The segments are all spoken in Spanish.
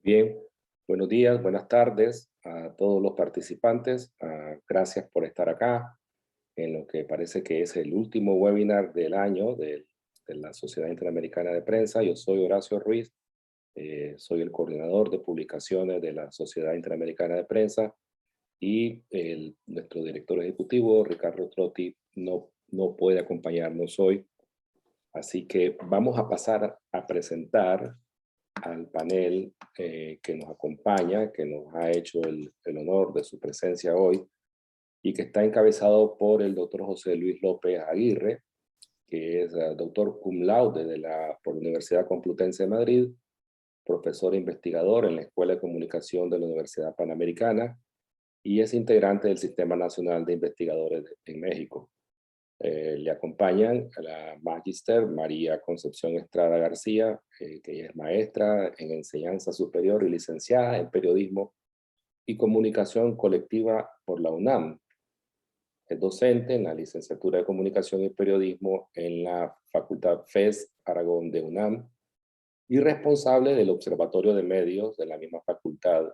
Bien, buenos días, buenas tardes a todos los participantes. Gracias por estar acá en lo que parece que es el último webinar del año de la Sociedad Interamericana de Prensa. Yo soy Horacio Ruiz, soy el coordinador de publicaciones de la Sociedad Interamericana de Prensa y nuestro director ejecutivo, Ricardo Trotti, no puede acompañarnos hoy. Así que vamos a pasar a presentar al panel que nos acompaña, que nos ha hecho el honor de su presencia hoy y que está encabezado por el doctor José Luis López Aguirre, que es doctor cum laude por la Universidad Complutense de Madrid, profesor e investigador en la Escuela de Comunicación de la Universidad Panamericana y es integrante del Sistema Nacional de Investigadores en México. Le acompañan a la Magister María Concepción Estrada García, que ella es maestra en enseñanza superior y licenciada en periodismo y comunicación colectiva por la UNAM. Es docente en la licenciatura de comunicación y periodismo en la Facultad FES Aragón de UNAM y responsable del Observatorio de Medios de la misma facultad.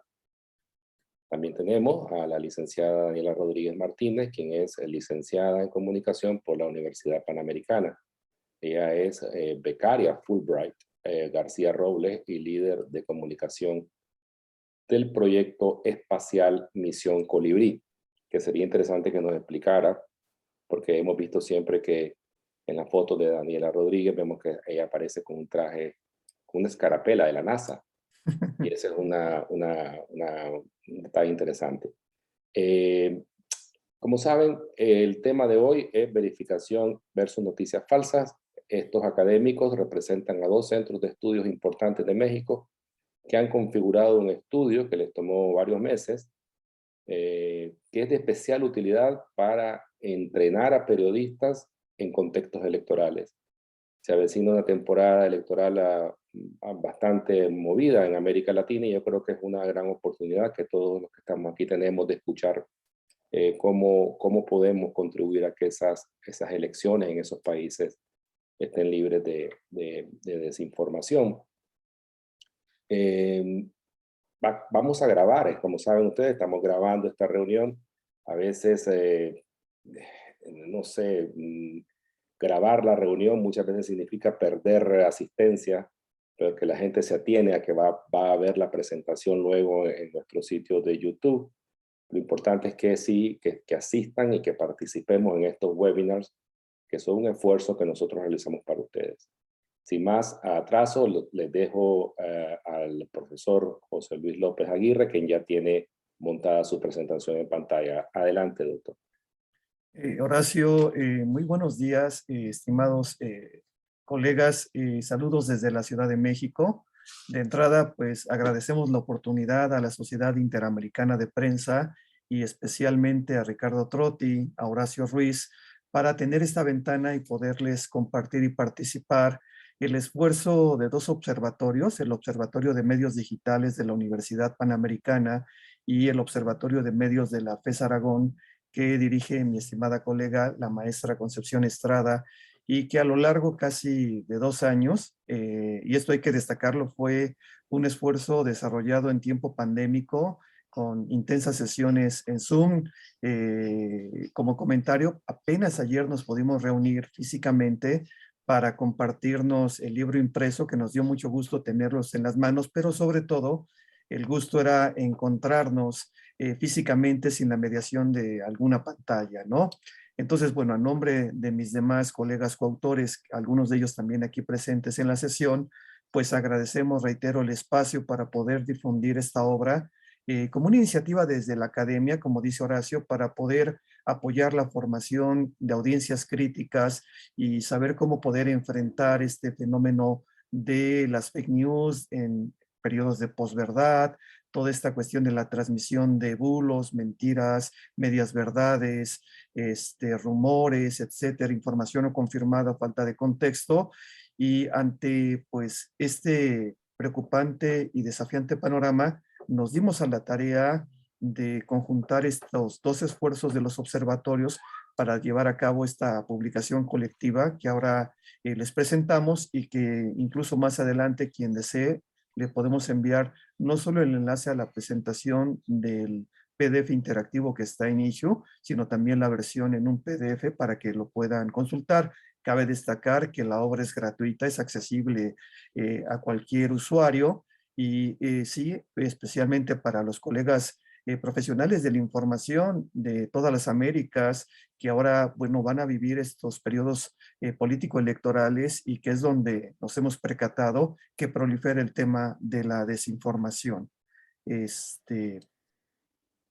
También tenemos a la licenciada Daniela Rodríguez Martínez, quien es licenciada en comunicación por la Universidad Panamericana. Ella es becaria Fulbright García Robles y líder de comunicación del proyecto espacial Misión Colibrí, que sería interesante que nos explicara, porque hemos visto siempre que en la foto de Daniela Rodríguez vemos que ella aparece con un traje, con una escarapela de la NASA. Y ese es un detalle interesante. Eh, Como saben, el tema de hoy es verificación versus noticias falsas. Estos académicos representan a dos centros de estudios importantes de México que han configurado un estudio que les tomó varios meses, que es de especial utilidad para entrenar a periodistas en contextos electorales. Se avecina una temporada electoral bastante movida en América Latina y yo creo que es una gran oportunidad que todos los que estamos aquí tenemos de escuchar cómo podemos contribuir a que esas elecciones en esos países estén libres de desinformación. Eh, Vamos a grabar, como saben ustedes, estamos grabando esta reunión. A veces, no sé, grabar la reunión muchas veces significa perder asistencia, pero que la gente se atiene a que va a ver la presentación luego en nuestro sitio de YouTube. Lo importante es que sí, que asistan y que participemos en estos webinars, que son un esfuerzo que nosotros realizamos para ustedes. Sin más atraso, les dejo al profesor José Luis López Aguirre, quien ya tiene montada su presentación en pantalla. Adelante, doctor. Horacio, muy buenos días, estimados colegas. Saludos desde la Ciudad de México. De entrada, pues agradecemos la oportunidad a la Sociedad Interamericana de Prensa y especialmente a Ricardo Trotti, a Horacio Ruiz, para tener esta ventana y poderles compartir y participar el esfuerzo de dos observatorios, el Observatorio de Medios Digitales de la Universidad Panamericana y el Observatorio de Medios de la FES Aragón, que dirige mi estimada colega, la maestra Concepción Estrada, y que a lo largo casi de 2 años, y esto hay que destacarlo, fue un esfuerzo desarrollado en tiempo pandémico, con intensas sesiones en Zoom. Como comentario, apenas ayer nos pudimos reunir físicamente para compartirnos el libro impreso, que nos dio mucho gusto tenerlos en las manos, pero sobre todo el gusto era encontrarnos físicamente sin la mediación de alguna pantalla, ¿no? Entonces, bueno, a nombre de mis demás colegas coautores, algunos de ellos también aquí presentes en la sesión, pues agradecemos, reitero, el espacio para poder difundir esta obra como una iniciativa desde la academia, como dice Horacio, para poder apoyar la formación de audiencias críticas y saber cómo poder enfrentar este fenómeno de las fake news en periodos de posverdad, toda esta cuestión de la transmisión de bulos, mentiras, medias verdades, rumores, etcétera, información no confirmada, falta de contexto. Y ante pues este preocupante y desafiante panorama, nos dimos a la tarea de conjuntar estos dos esfuerzos de los observatorios para llevar a cabo esta publicación colectiva que ahora les presentamos y que incluso más adelante quien desee le podemos enviar no solo el enlace a la presentación del PDF interactivo que está en Issue, sino también la versión en un PDF para que lo puedan consultar. Cabe destacar que la obra es gratuita, es accesible a cualquier usuario y sí, especialmente para los colegas profesionales de la información de todas las Américas que ahora, bueno, van a vivir estos periodos político-electorales y que es donde nos hemos percatado que prolifera el tema de la desinformación.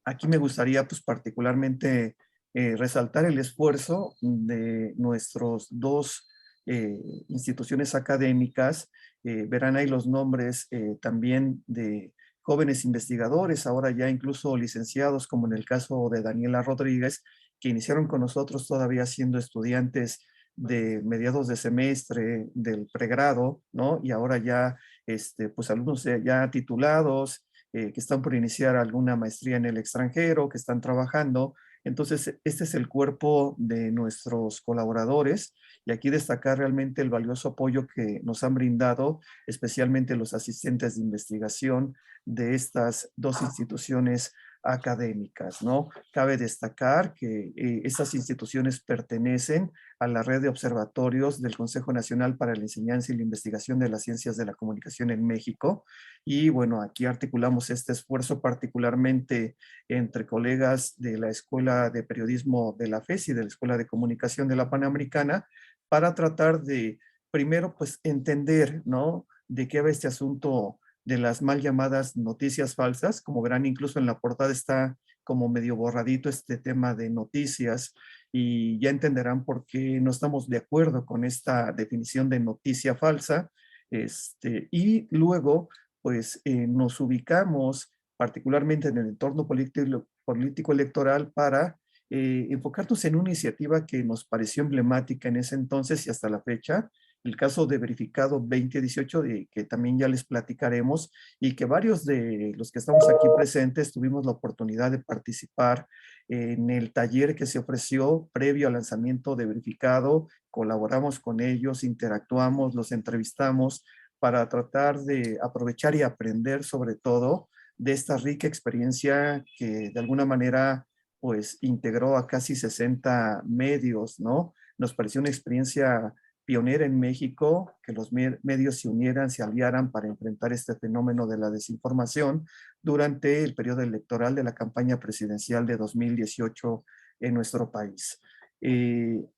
Aquí me gustaría pues particularmente resaltar el esfuerzo de nuestros dos instituciones académicas. Verán ahí los nombres también de jóvenes investigadores, ahora ya incluso licenciados, como en el caso de Daniela Rodríguez, que iniciaron con nosotros todavía siendo estudiantes de mediados de semestre del pregrado, ¿no? Y ahora ya, pues alumnos ya titulados, que están por iniciar alguna maestría en el extranjero, que están trabajando. Entonces, este es el cuerpo de nuestros colaboradores y aquí destacar realmente el valioso apoyo que nos han brindado, especialmente los asistentes de investigación de estas dos instituciones académicas, ¿no? Cabe destacar que estas instituciones pertenecen a la red de observatorios del Consejo Nacional para la Enseñanza y la Investigación de las Ciencias de la Comunicación en México. Y bueno, aquí articulamos este esfuerzo particularmente entre colegas de la Escuela de Periodismo de la FES y de la Escuela de Comunicación de la Panamericana para tratar de, primero, pues entender, ¿no? De qué va este asunto de las mal llamadas noticias falsas. Como verán, incluso en la portada está como medio borradito este tema de noticias y ya entenderán por qué no estamos de acuerdo con esta definición de noticia falsa. Y luego, pues nos ubicamos particularmente en el entorno político electoral para enfocarnos en una iniciativa que nos pareció emblemática en ese entonces y hasta la fecha, el caso de Verificado 2018, que también ya les platicaremos, y que varios de los que estamos aquí presentes tuvimos la oportunidad de participar en el taller que se ofreció previo al lanzamiento de Verificado. Colaboramos con ellos, interactuamos, los entrevistamos para tratar de aprovechar y aprender sobre todo de esta rica experiencia que de alguna manera pues integró a casi 60 medios, ¿no? Nos pareció una experiencia pionera en México, que los medios se unieran, se aliaran para enfrentar este fenómeno de la desinformación durante el periodo electoral de la campaña presidencial de 2018 en nuestro país.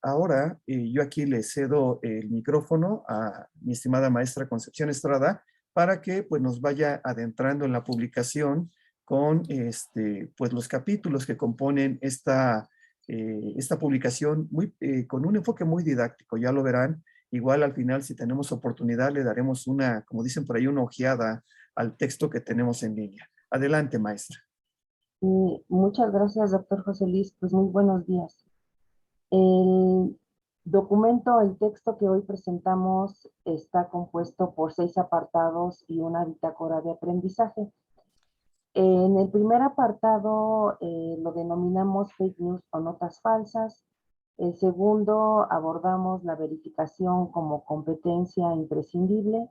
Ahora, yo aquí le cedo el micrófono a mi estimada maestra Concepción Estrada para que pues, nos vaya adentrando en la publicación con pues, los capítulos que componen esta publicación con un enfoque muy didáctico, ya lo verán. Igual al final, si tenemos oportunidad, le daremos una, como dicen por ahí, una ojeada al texto que tenemos en línea. Adelante, maestra. Muchas gracias, doctor José Luis. Pues muy buenos días. El documento, el texto que hoy presentamos está compuesto por 6 apartados y una bitácora de aprendizaje. En el primer apartado lo denominamos fake news o notas falsas. El segundo abordamos la verificación como competencia imprescindible.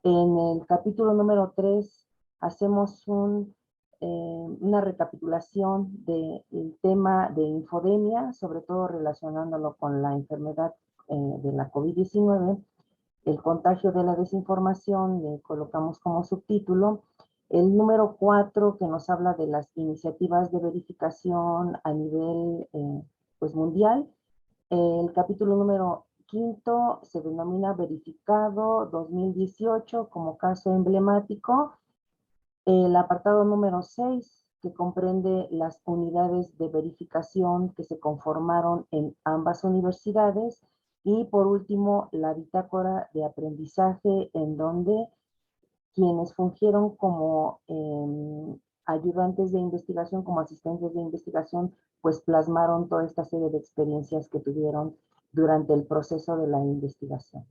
En el capítulo número 3 hacemos una recapitulación del tema de infodemia, sobre todo relacionándolo con la enfermedad de la COVID-19, el contagio de la desinformación, le colocamos como subtítulo. El número 4, que nos habla de las iniciativas de verificación a nivel pues mundial. El capítulo número 5 se denomina Verificado 2018 como caso emblemático. El apartado número 6, que comprende las unidades de verificación que se conformaron en ambas universidades. Y por último, la bitácora de aprendizaje, en donde quienes fungieron como ayudantes de investigación, como asistentes de investigación, pues plasmaron toda esta serie de experiencias que tuvieron durante el proceso de la investigación.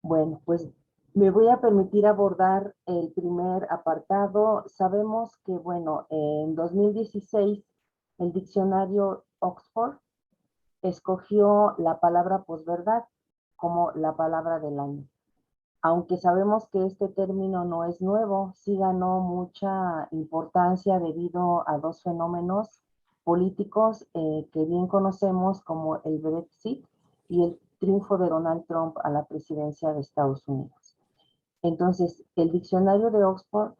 Bueno, pues me voy a permitir abordar el primer apartado. Sabemos que, bueno, en 2016 el diccionario Oxford escogió la palabra posverdad como la palabra del año. aunque sabemos que este término no es nuevo, sí ganó mucha importancia debido a dos fenómenos políticos que bien conocemos como el Brexit y el triunfo de Donald Trump a la presidencia de Estados Unidos. Entonces, el diccionario de Oxford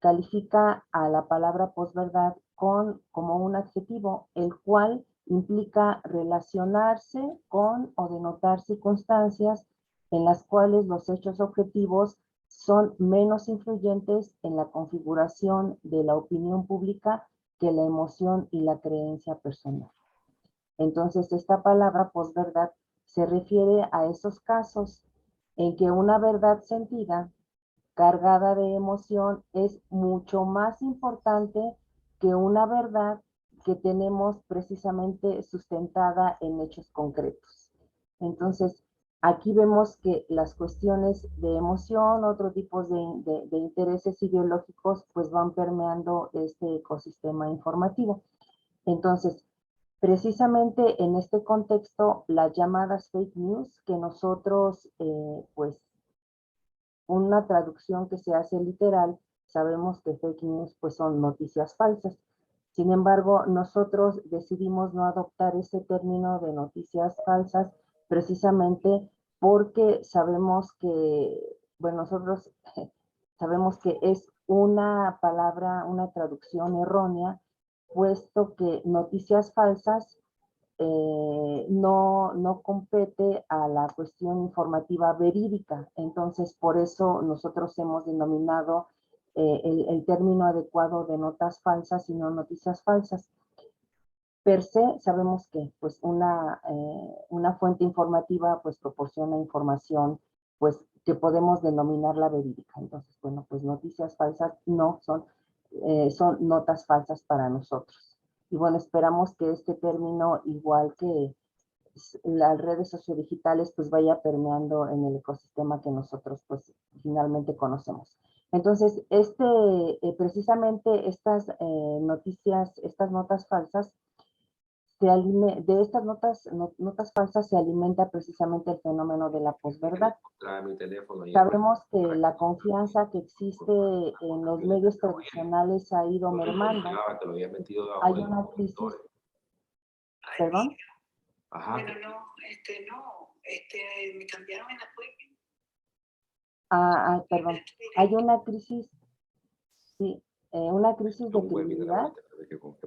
califica a la palabra posverdad como un adjetivo, el cual implica relacionarse con o denotar circunstancias en las cuales los hechos objetivos son menos influyentes en la configuración de la opinión pública que la emoción y la creencia personal. Entonces, esta palabra posverdad se refiere a esos casos en que una verdad sentida, cargada de emoción, es mucho más importante que una verdad que tenemos precisamente sustentada en hechos concretos. Entonces, aquí vemos que las cuestiones de emoción, otros tipos de intereses ideológicos, pues van permeando este ecosistema informativo. Entonces, precisamente en este contexto, las llamadas fake news, que nosotros, pues, una traducción que se hace literal, sabemos que fake news pues son noticias falsas. Sin embargo, nosotros decidimos no adoptar ese término de noticias falsas precisamente porque sabemos que, bueno, nosotros sabemos que es una palabra, una traducción errónea, puesto que noticias falsas no compete a la cuestión informativa verídica. Entonces, por eso nosotros hemos denominado el término adecuado de notas falsas y no noticias falsas. Per se, sabemos que pues una fuente informativa pues proporciona información pues que podemos denominarla verídica. Entonces, bueno, pues noticias falsas no son notas falsas para nosotros. Y bueno, esperamos que este término, igual que las redes sociodigitales, pues vaya permeando en el ecosistema que nosotros pues finalmente conocemos. Entonces, precisamente estas noticias, estas notas falsas, de estas notas falsas se alimenta precisamente el fenómeno de la posverdad. Sabemos que la confianza que existe en los medios tradicionales ha ido mermando. Hay una crisis, perdón. Ajá. Bueno, no, me cambiaron en la Perdón. Hay una crisis, sí, una crisis de credibilidad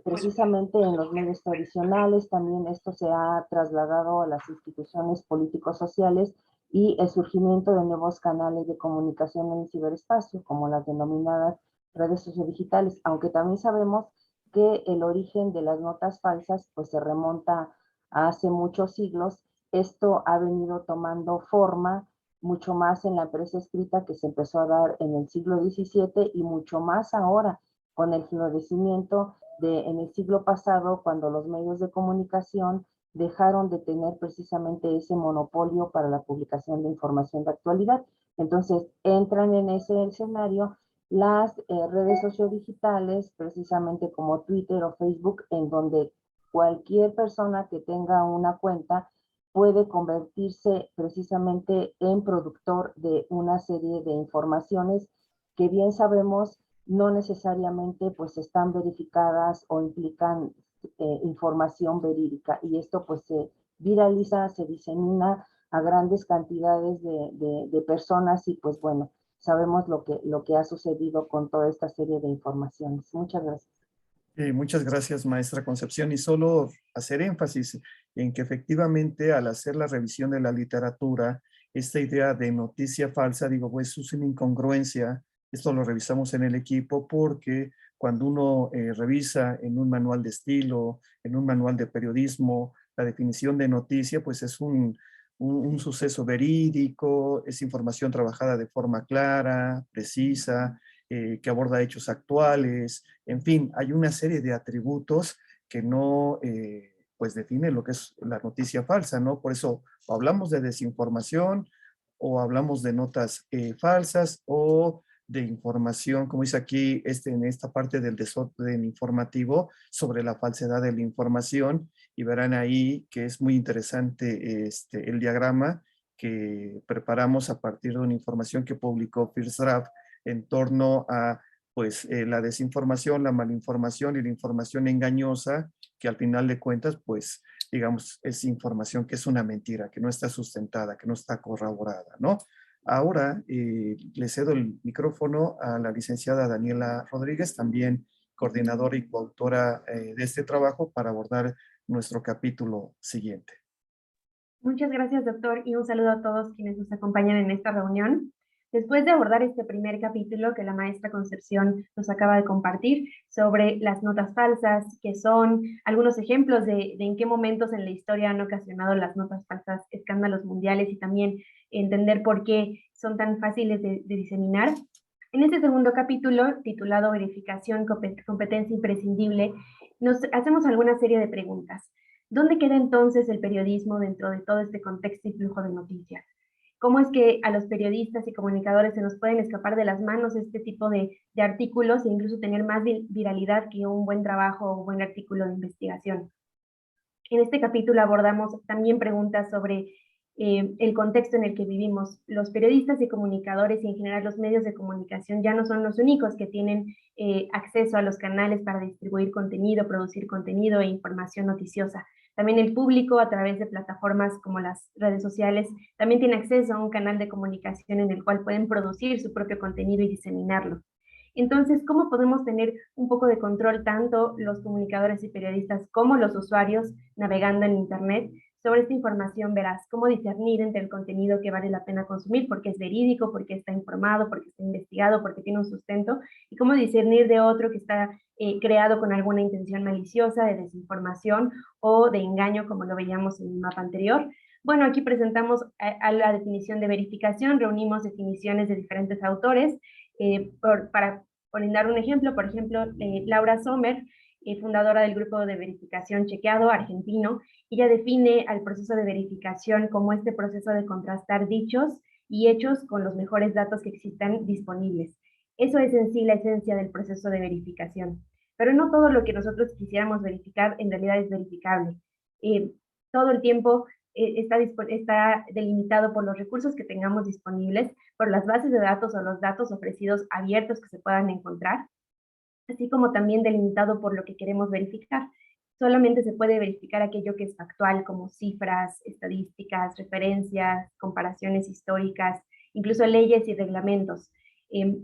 precisamente en los medios tradicionales. También esto se ha trasladado a las instituciones políticos sociales y el surgimiento de nuevos canales de comunicación en el ciberespacio, como las denominadas redes sociodigitales, aunque también sabemos que el origen de las notas falsas pues se remonta a hace muchos siglos. Esto ha venido tomando forma mucho más en la prensa escrita, que se empezó a dar en el siglo XVII, y mucho más ahora con el florecimiento en el siglo pasado, cuando los medios de comunicación dejaron de tener precisamente ese monopolio para la publicación de información de actualidad. Entonces entran en ese escenario las redes sociodigitales, precisamente como Twitter o Facebook, en donde cualquier persona que tenga una cuenta puede convertirse precisamente en productor de una serie de informaciones que bien sabemos no necesariamente pues están verificadas o implican información verídica, y esto pues se viraliza, se disemina a grandes cantidades de personas, y pues bueno, sabemos lo que ha sucedido con toda esta serie de informaciones. Muchas gracias. Muchas gracias, maestra Concepción. Y solo hacer énfasis en que efectivamente al hacer la revisión de la literatura, esta idea de noticia falsa, digo, pues es una incongruencia. Esto lo revisamos en el equipo porque cuando uno revisa en un manual de estilo, en un manual de periodismo, la definición de noticia, pues es un suceso verídico, es información trabajada de forma clara, precisa, que aborda hechos actuales. En fin, hay una serie de atributos que no pues definen lo que es la noticia falsa, ¿no? Por eso o hablamos de desinformación, o hablamos de notas falsas, o de información, como dice aquí en esta parte del desorden informativo, sobre la falsedad de la información. Y verán ahí que es muy interesante el diagrama, que preparamos a partir de una información que publicó First Draft en torno a pues, la desinformación, la malinformación y la información engañosa, que al final de cuentas, pues, digamos, es información que es una mentira, que no está sustentada, que no está corroborada, ¿no? Ahora le cedo el micrófono a la licenciada Daniela Rodríguez, también coordinadora y coautora de este trabajo, para abordar nuestro capítulo siguiente. Muchas gracias, doctor, y un saludo a todos quienes nos acompañan en esta reunión. Después de abordar este primer capítulo que la maestra Concepción nos acaba de compartir sobre las notas falsas, que son algunos ejemplos de en qué momentos en la historia han ocasionado las notas falsas escándalos mundiales y también entender por qué son tan fáciles de diseminar. En este segundo capítulo, titulado Verificación, competencia imprescindible, nos hacemos alguna serie de preguntas. ¿Dónde queda entonces el periodismo dentro de todo este contexto y flujo de noticias? ¿Cómo es que a los periodistas y comunicadores se nos pueden escapar de las manos este tipo de artículos e incluso tener más viralidad que un buen trabajo o un buen artículo de investigación? En este capítulo abordamos también preguntas sobre el contexto en el que vivimos. Los periodistas y comunicadores y en general los medios de comunicación ya no son los únicos que tienen acceso a los canales para distribuir contenido, producir contenido e información noticiosa. También el público, a través de plataformas como las redes sociales, también tiene acceso a un canal de comunicación en el cual pueden producir su propio contenido y diseminarlo. Entonces, ¿cómo podemos tener un poco de control tanto los comunicadores y periodistas como los usuarios navegando en Internet sobre esta información veraz? ¿Cómo discernir entre el contenido que vale la pena consumir porque es verídico, porque está informado, porque está investigado, porque tiene un sustento? ¿Y cómo discernir de otro que está creado con alguna intención maliciosa, de desinformación o de engaño, como lo veíamos en el mapa anterior? Bueno, aquí presentamos a la definición de verificación, reunimos definiciones de diferentes autores, para brindar un ejemplo, por ejemplo, Laura Sommer, fundadora del grupo de verificación Chequeado, argentino, ella define al proceso de verificación como este proceso de contrastar dichos y hechos con los mejores datos que existan disponibles. Eso es en sí la esencia del proceso de verificación. Pero no todo lo que nosotros quisiéramos verificar en realidad es verificable. Todo el tiempo está delimitado por los recursos que tengamos disponibles, por las bases de datos o los datos ofrecidos abiertos que se puedan encontrar, así como también delimitado por lo que queremos verificar. Solamente se puede verificar aquello que es factual, como cifras, estadísticas, referencias, comparaciones históricas, incluso leyes y reglamentos.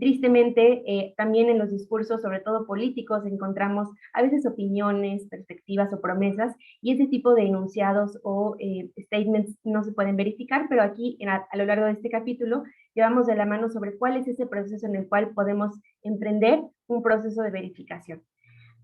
Tristemente, también en los discursos, sobre todo políticos, encontramos a veces opiniones, perspectivas o promesas, y ese tipo de enunciados o statements no se pueden verificar, pero aquí a lo largo de este capítulo llevamos de la mano sobre cuál es ese proceso en el cual podemos emprender un proceso de verificación.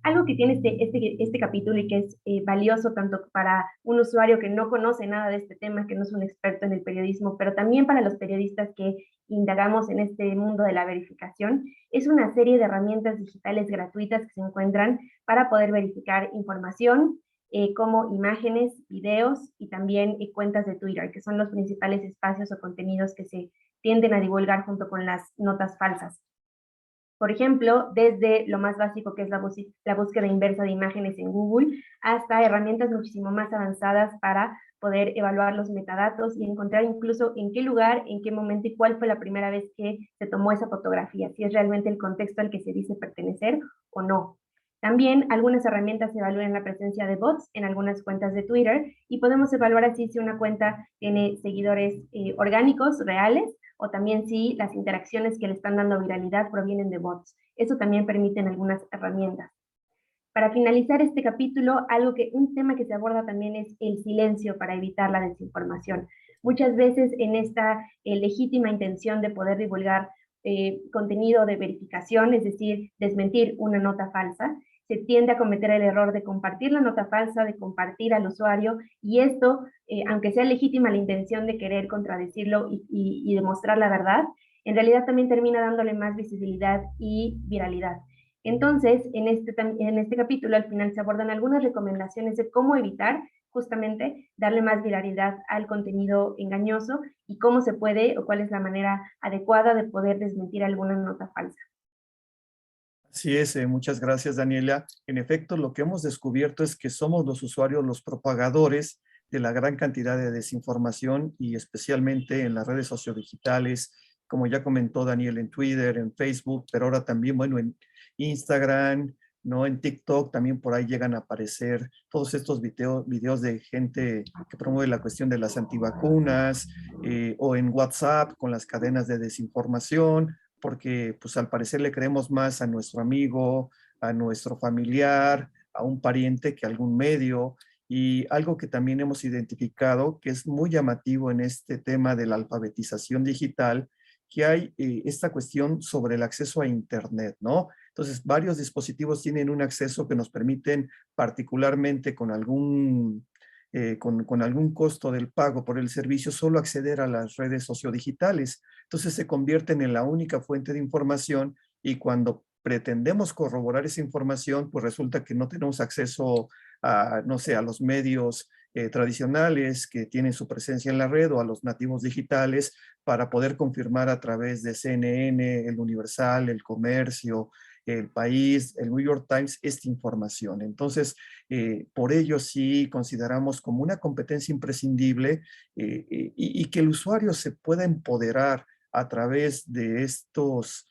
Algo que tiene este capítulo y que es valioso tanto para un usuario que no conoce nada de este tema, que no es un experto en el periodismo, pero también para los periodistas que indagamos en este mundo de la verificación, es una serie de herramientas digitales gratuitas que se encuentran para poder verificar información, como imágenes, videos y también cuentas de Twitter, que son los principales espacios o contenidos que se tienden a divulgar junto con las notas falsas. Por ejemplo, desde lo más básico que es la búsqueda inversa de imágenes en Google, hasta herramientas muchísimo más avanzadas para poder evaluar los metadatos y encontrar incluso en qué lugar, en qué momento y cuál fue la primera vez que se tomó esa fotografía, si es realmente el contexto al que se dice pertenecer o no. También algunas herramientas evalúan la presencia de bots en algunas cuentas de Twitter y podemos evaluar así si una cuenta tiene seguidores orgánicos, reales, o también si las interacciones que le están dando viralidad provienen de bots. Eso también permiten algunas herramientas. Para finalizar este capítulo, un tema que se aborda también es el silencio para evitar la desinformación. Muchas veces en esta legítima intención de poder divulgar contenido de verificación, es decir, desmentir una nota falsa, se tiende a cometer el error de compartir la nota falsa, de compartir al usuario, y esto, aunque sea legítima la intención de querer contradecirlo y demostrar la verdad, en realidad también termina dándole más visibilidad y viralidad. Entonces, en este capítulo al final se abordan algunas recomendaciones de cómo evitar justamente darle más viralidad al contenido engañoso y cómo se puede o cuál es la manera adecuada de poder desmentir alguna nota falsa. Así es, muchas gracias, Daniela. En efecto, lo que hemos descubierto es que somos los usuarios los propagadores de la gran cantidad de desinformación y especialmente en las redes sociodigitales, como ya comentó Daniel, en Twitter, en Facebook, pero ahora también, bueno, en Instagram, ¿no? En TikTok también por ahí llegan a aparecer todos estos videos de gente que promueve la cuestión de las antivacunas, o en WhatsApp con las cadenas de desinformación, porque pues al parecer le creemos más a nuestro amigo, a nuestro familiar, a un pariente que a algún medio. Y algo que también hemos identificado que es muy llamativo en este tema de la alfabetización digital, que hay esta cuestión sobre el acceso a Internet, ¿no? Entonces, varios dispositivos tienen un acceso que nos permiten, particularmente con con algún costo del pago por el servicio, solo acceder a las redes sociodigitales. Entonces, se convierten en la única fuente de información y cuando pretendemos corroborar esa información, pues resulta que no tenemos acceso a, no sé, a los medios tradicionales que tienen su presencia en la red o a los nativos digitales para poder confirmar a través de CNN, el Universal, el Comercio, el País, el New York Times, esta información. Entonces, por ello sí consideramos como una competencia imprescindible y que el usuario se pueda empoderar a través de estos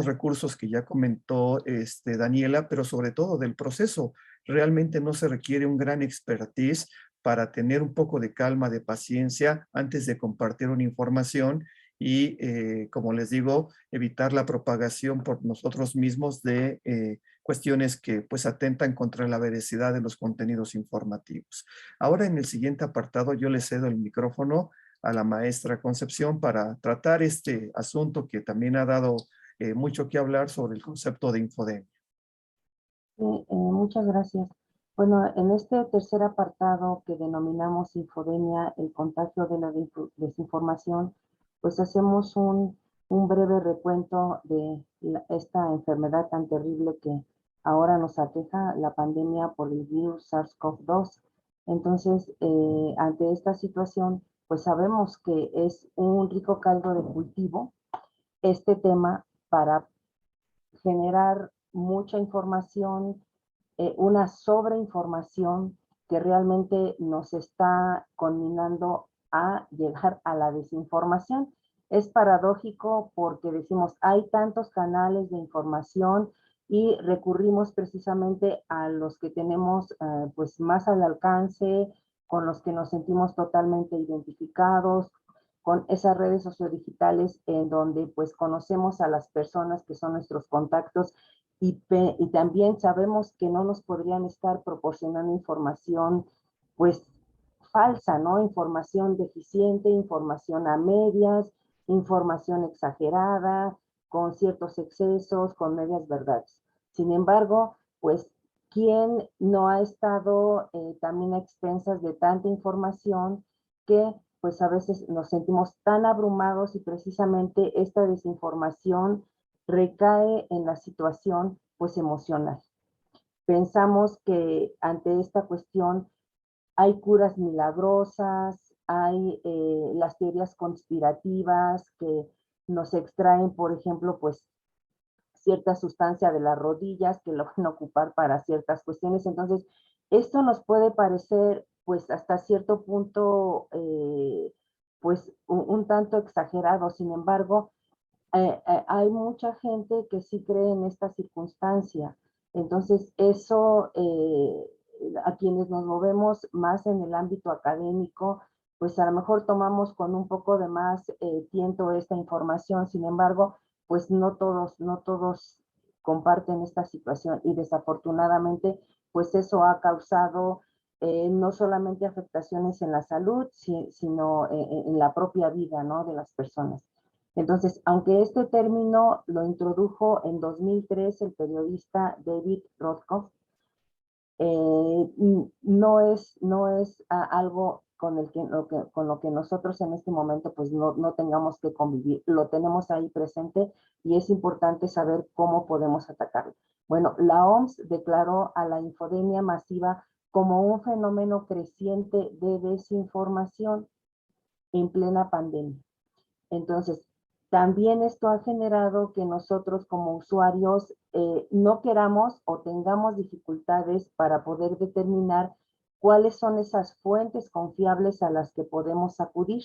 recursos que ya comentó Daniela, pero sobre todo del proceso. Realmente no se requiere un gran expertise para tener un poco de calma, de paciencia antes de compartir una información y, como les digo, evitar la propagación por nosotros mismos de cuestiones que pues atentan contra la veracidad de los contenidos informativos. Ahora en el siguiente apartado yo le cedo el micrófono a la maestra Concepción para tratar este asunto que también ha dado mucho que hablar sobre el concepto de infodemia. Sí, muchas gracias. Bueno, en este tercer apartado que denominamos infodemia, el contagio de la desinformación, pues hacemos un breve recuento de esta enfermedad tan terrible que ahora nos aqueja, la pandemia por el virus SARS-CoV-2. Entonces, ante esta situación, pues sabemos que es un rico caldo de cultivo este tema para generar mucha información, una sobreinformación que realmente nos está conminando a llegar a la desinformación. Es paradójico porque decimos, hay tantos canales de información y recurrimos precisamente a los que tenemos pues más al alcance, con los que nos sentimos totalmente identificados, con esas redes sociodigitales en donde pues conocemos a las personas que son nuestros contactos y también sabemos que no nos podrían estar proporcionando información pues falsa, ¿no? Información deficiente, información a medias, información exagerada, con ciertos excesos, con medias verdades. Sin embargo, pues, ¿quién no ha estado también a expensas de tanta información que pues a veces nos sentimos tan abrumados y precisamente esta desinformación recae en la situación pues emocional? Pensamos que ante esta cuestión hay curas milagrosas, hay las teorías conspirativas que nos extraen, por ejemplo, pues cierta sustancia de las rodillas que lo van a ocupar para ciertas cuestiones. Entonces, esto nos puede parecer, pues, hasta cierto punto, pues, un tanto exagerado. Sin embargo, hay mucha gente que sí cree en esta circunstancia. Entonces, eso, a quienes nos movemos más en el ámbito académico, pues a lo mejor tomamos con un poco de más tiento esta información. Sin embargo, pues no todos comparten esta situación y desafortunadamente, pues eso ha causado no solamente afectaciones en la salud, sino en la propia vida, ¿no?, de las personas. Entonces, aunque este término lo introdujo en 2003 el periodista David Rothkopf, no es algo con lo que nosotros en este momento pues no tengamos que convivir. Lo tenemos ahí presente y es importante saber cómo podemos atacarlo. Bueno, la OMS declaró a la infodemia masiva como un fenómeno creciente de desinformación en plena pandemia. Entonces, también esto ha generado que nosotros como usuarios no queramos o tengamos dificultades para poder determinar cuáles son esas fuentes confiables a las que podemos acudir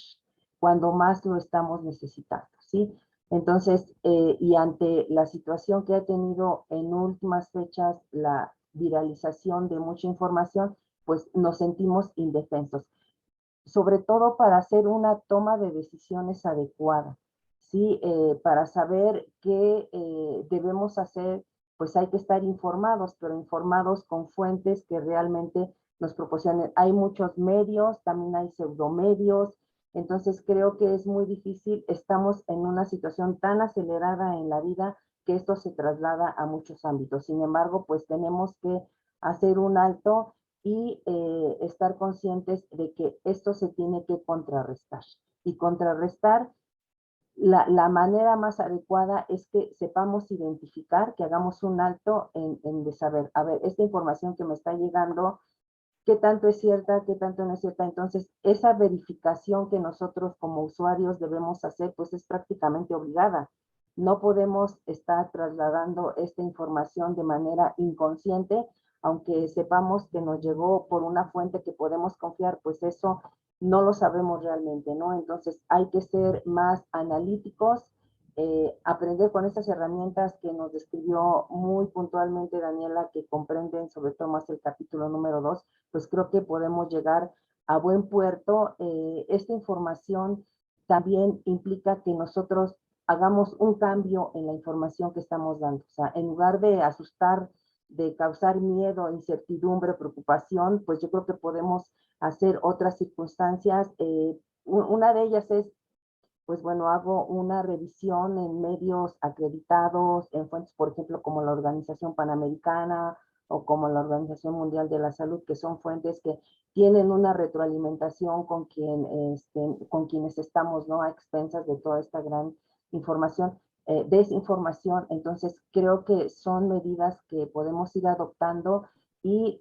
cuando más lo estamos necesitando, ¿sí? Entonces, y ante la situación que ha tenido en últimas fechas la viralización de mucha información, pues nos sentimos indefensos, sobre todo para hacer una toma de decisiones adecuada, ¿sí? Para saber qué debemos hacer, pues hay que estar informados, pero informados con fuentes que realmente nos proporcionen. Hay muchos medios, también hay pseudomedios, entonces creo que es muy difícil, estamos en una situación tan acelerada en la vida que esto se traslada a muchos ámbitos. Sin embargo, pues tenemos que hacer un alto y estar conscientes de que esto se tiene que contrarrestar. Y contrarrestar, la manera más adecuada es que sepamos identificar, que hagamos un alto de saber, a ver, esta información que me está llegando, qué tanto es cierta, qué tanto no es cierta. Entonces, esa verificación que nosotros como usuarios debemos hacer, pues es prácticamente obligada. No podemos estar trasladando esta información de manera inconsciente, aunque sepamos que nos llegó por una fuente que podemos confiar, pues eso no lo sabemos realmente, ¿no? Entonces, hay que ser más analíticos, aprender con estas herramientas que nos describió muy puntualmente Daniela, que comprenden sobre todo más el capítulo número 2, pues creo que podemos llegar a buen puerto. Esta información también implica que nosotros hagamos un cambio en la información que estamos dando. O sea, en lugar de asustar, de causar miedo, incertidumbre, preocupación, pues yo creo que podemos hacer otras circunstancias. Una de ellas es, pues bueno, hago una revisión en medios acreditados, en fuentes, por ejemplo, como la Organización Panamericana o como la Organización Mundial de la Salud, que son fuentes que tienen una retroalimentación con quienes estamos, ¿no? A expensas de toda esta gran información, desinformación. Entonces, creo que son medidas que podemos ir adoptando y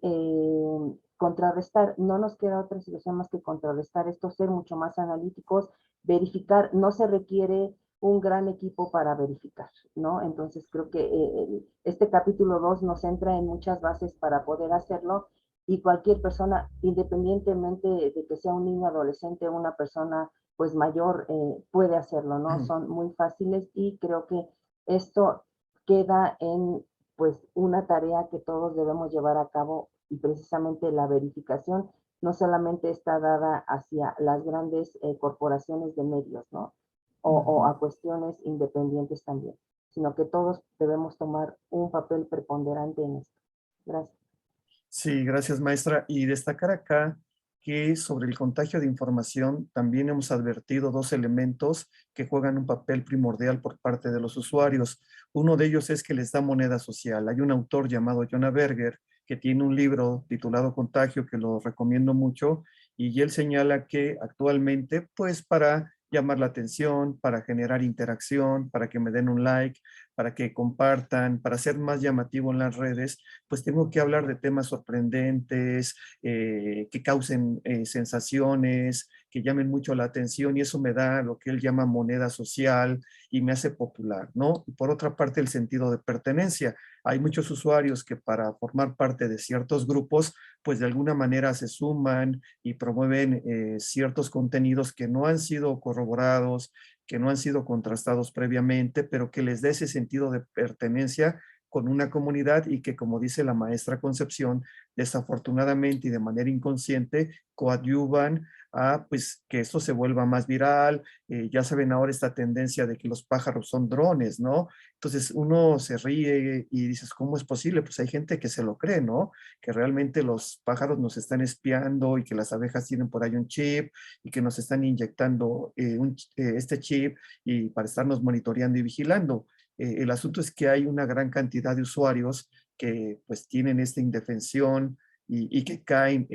contrarrestar. No nos queda otra situación más que contrarrestar esto, ser mucho más analíticos, verificar. No se requiere un gran equipo para verificar, ¿no? Entonces creo que este capítulo 2 nos centra en muchas bases para poder hacerlo, y cualquier persona, independientemente de que sea un niño, adolescente o una persona pues mayor, puede hacerlo, ¿no? Son muy fáciles, y creo que esto queda en pues una tarea que todos debemos llevar a cabo, y precisamente la verificación no solamente está dada hacia las grandes corporaciones de medios, ¿no? O a cuestiones independientes también, sino que todos debemos tomar un papel preponderante en esto. Gracias. Sí, gracias, maestra. Y destacar acá que sobre el contagio de información también hemos advertido dos elementos que juegan un papel primordial por parte de los usuarios. Uno de ellos es que les da moneda social. Hay un autor llamado Jonah Berger que tiene un libro titulado Contagio, que lo recomiendo mucho, y él señala que actualmente, pues para llamar la atención, para generar interacción, para que me den un like, para que compartan, para ser más llamativo en las redes, pues tengo que hablar de temas sorprendentes, que causen sensaciones, que llamen mucho la atención, y eso me da lo que él llama moneda social y me hace popular, ¿no? Y por otra parte, el sentido de pertenencia. Hay muchos usuarios que para formar parte de ciertos grupos, pues de alguna manera se suman y promueven ciertos contenidos que no han sido corroborados, que no han sido contrastados previamente, pero que les dé ese sentido de pertenencia con una comunidad, y que, como dice la maestra Concepción, desafortunadamente y de manera inconsciente coadyuvan a pues que esto se vuelva más viral. Ya saben ahora esta tendencia de que los pájaros son drones, ¿no? Entonces uno se ríe y dices, ¿cómo es posible? Pues hay gente que se lo cree, ¿no? Que realmente los pájaros nos están espiando y que las abejas tienen por ahí un chip y que nos están inyectando este chip y para estarnos monitoreando y vigilando. El asunto es que hay una gran cantidad de usuarios que pues tienen esta indefensión y que caen,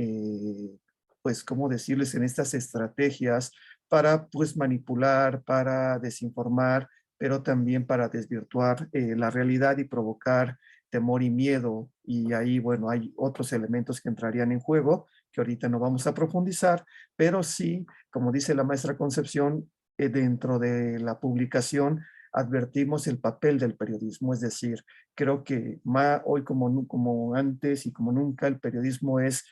pues, ¿cómo decirles?, en estas estrategias para pues manipular, para desinformar, pero también para desvirtuar la realidad y provocar temor y miedo. Y ahí, bueno, hay otros elementos que entrarían en juego, que ahorita no vamos a profundizar, pero sí, como dice la maestra Concepción, dentro de la publicación advertimos el papel del periodismo. Es decir, creo que hoy como antes y como nunca el periodismo es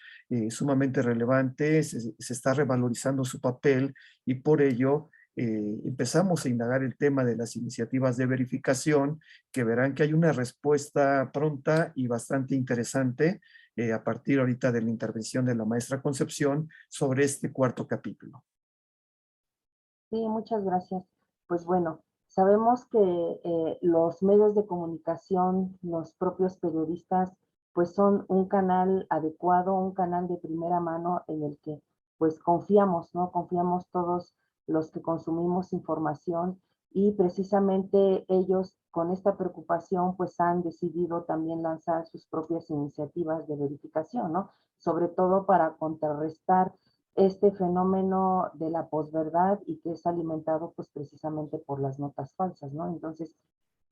sumamente relevante, se está revalorizando su papel y por ello empezamos a indagar el tema de las iniciativas de verificación, que verán que hay una respuesta pronta y bastante interesante a partir ahorita de la intervención de la maestra Concepción sobre este cuarto capítulo. Sí, muchas gracias. Pues bueno, sabemos que los medios de comunicación, los propios periodistas, pues son un canal adecuado, un canal de primera mano en el que pues confiamos, ¿no? Confiamos todos los que consumimos información y precisamente ellos con esta preocupación pues han decidido también lanzar sus propias iniciativas de verificación, ¿no? Sobre todo para contrarrestar este fenómeno de la posverdad y que es alimentado pues precisamente por las notas falsas, ¿no? Entonces,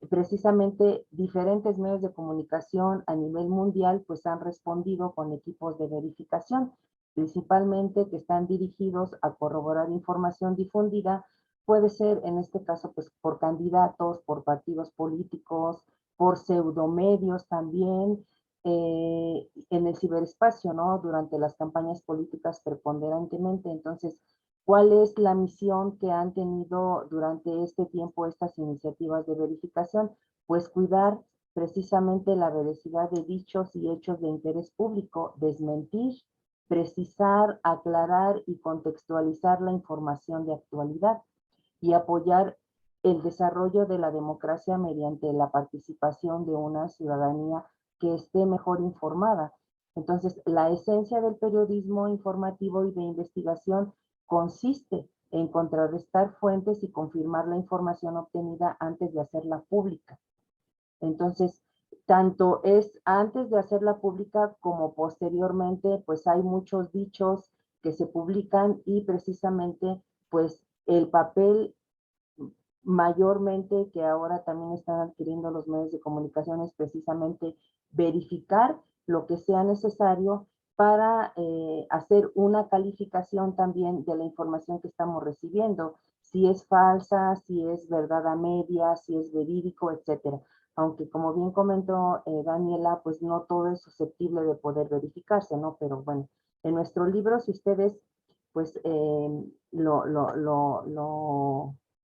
precisamente diferentes medios de comunicación a nivel mundial pues han respondido con equipos de verificación, principalmente que están dirigidos a corroborar información difundida, puede ser en este caso pues por candidatos, por partidos políticos, por pseudomedios también, en el ciberespacio, ¿no? Durante las campañas políticas preponderantemente. Entonces, ¿cuál es la misión que han tenido durante este tiempo estas iniciativas de verificación? Pues cuidar precisamente la veracidad de dichos y hechos de interés público, desmentir, precisar, aclarar y contextualizar la información de actualidad y apoyar el desarrollo de la democracia mediante la participación de una ciudadanía que esté mejor informada. Entonces, la esencia del periodismo informativo y de investigación consiste en contrarrestar fuentes y confirmar la información obtenida antes de hacerla pública. Entonces, tanto es antes de hacerla pública como posteriormente, pues hay muchos dichos que se publican y precisamente, pues el papel mayormente que ahora también están adquiriendo los medios de comunicación es precisamente verificar lo que sea necesario para hacer una calificación también de la información que estamos recibiendo, si es falsa, si es verdad a media, si es verídico, etcétera. Aunque como bien comentó Daniela, pues no todo es susceptible de poder verificarse, ¿no? Pero bueno, en nuestro libro, si ustedes pues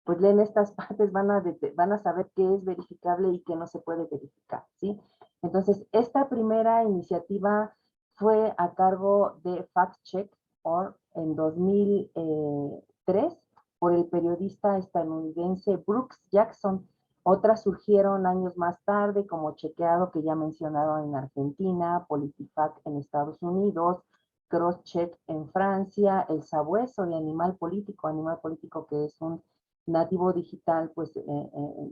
pues leen estas partes, van a saber qué es verificable y qué no se puede verificar, ¿sí? Entonces, esta primera iniciativa fue a cargo de FactCheck.org en 2003 por el periodista estadounidense Brooks Jackson. Otras surgieron años más tarde, como Chequeado, que ya mencionaron en Argentina, PolitiFact en Estados Unidos, CrossCheck en Francia, El Sabueso de Animal Político que es un nativo digital pues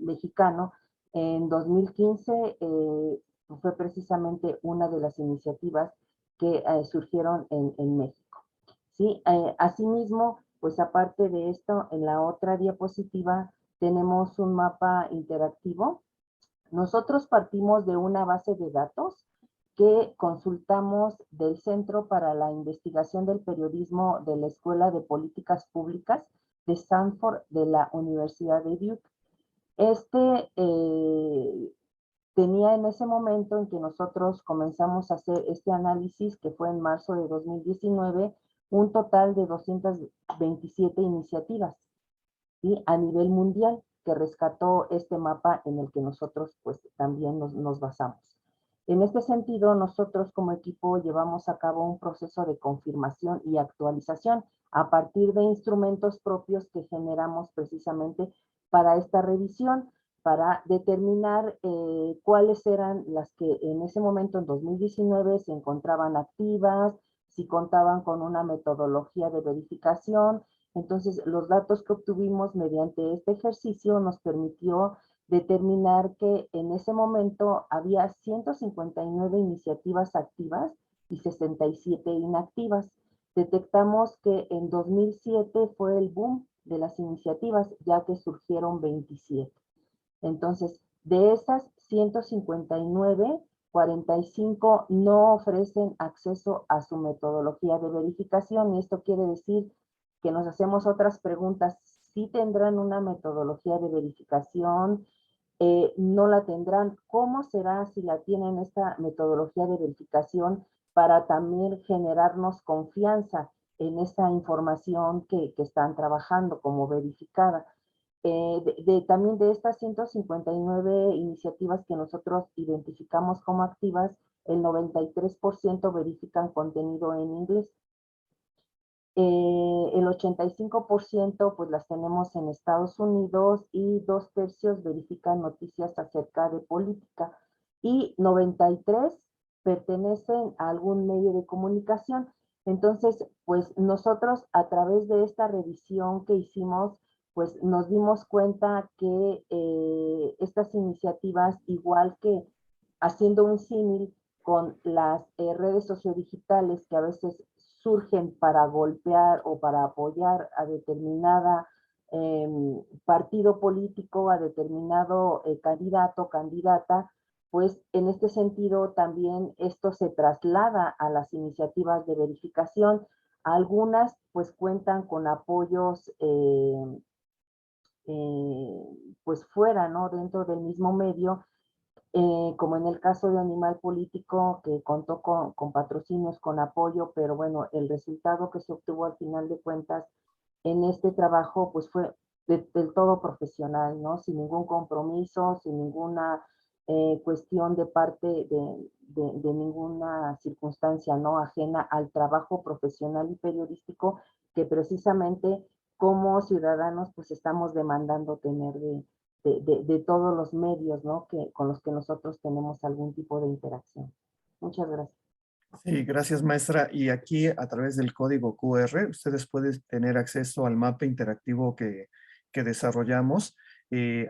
mexicano. En 2015 fue precisamente una de las iniciativas que surgieron en México. ¿Sí? Asimismo, pues aparte de esto, en la otra diapositiva tenemos un mapa interactivo. Nosotros partimos de una base de datos que consultamos del Centro para la Investigación del Periodismo de la Escuela de Políticas Públicas de Stanford de la Universidad de Duke. Tenía en ese momento en que nosotros comenzamos a hacer este análisis, que fue en marzo de 2019, un total de 227 iniciativas, ¿sí? A nivel mundial, que rescató este mapa en el que nosotros pues también nos basamos. En este sentido, nosotros como equipo llevamos a cabo un proceso de confirmación y actualización a partir de instrumentos propios que generamos precisamente para esta revisión, para determinar cuáles eran las que en ese momento, en 2019, se encontraban activas, si contaban con una metodología de verificación. Entonces, los datos que obtuvimos mediante este ejercicio nos permitió determinar que en ese momento había 159 iniciativas activas y 67 inactivas. Detectamos que en 2007 fue el boom de las iniciativas, ya que surgieron 27. Entonces, de esas 159, 45 no ofrecen acceso a su metodología de verificación, y esto quiere decir que nos hacemos otras preguntas. ¿Sí tendrán una metodología de verificación? ¿No la tendrán? ¿Cómo será si la tienen esta metodología de verificación para también generarnos confianza en esa información que están trabajando como verificada. También de estas 159 iniciativas que nosotros identificamos como activas, el 93% verifican contenido en inglés. El 85% pues las tenemos en Estados Unidos y 2/3 verifican noticias acerca de política y 93 pertenecen a algún medio de comunicación. Entonces, pues nosotros a través de esta revisión que hicimos, pues nos dimos cuenta que estas iniciativas, igual que haciendo un símil con las redes sociodigitales que a veces surgen para golpear o para apoyar a determinada partido político, a determinado candidato o candidata, pues en este sentido también esto se traslada a las iniciativas de verificación. Algunas pues cuentan con apoyos pues fuera, ¿no? Dentro del mismo medio, como en el caso de Animal Político, que contó con patrocinios, con apoyo, pero bueno, el resultado que se obtuvo al final de cuentas en este trabajo, pues fue del todo profesional, ¿no? Sin ningún compromiso, sin ninguna cuestión de parte de ninguna circunstancia, ¿no? Ajena al trabajo profesional y periodístico que precisamente como ciudadanos, pues estamos demandando tener de todos los medios, ¿no? Con los que nosotros tenemos algún tipo de interacción. Muchas gracias. Sí, gracias, maestra. Y aquí, a través del código QR, ustedes pueden tener acceso al mapa interactivo que desarrollamos,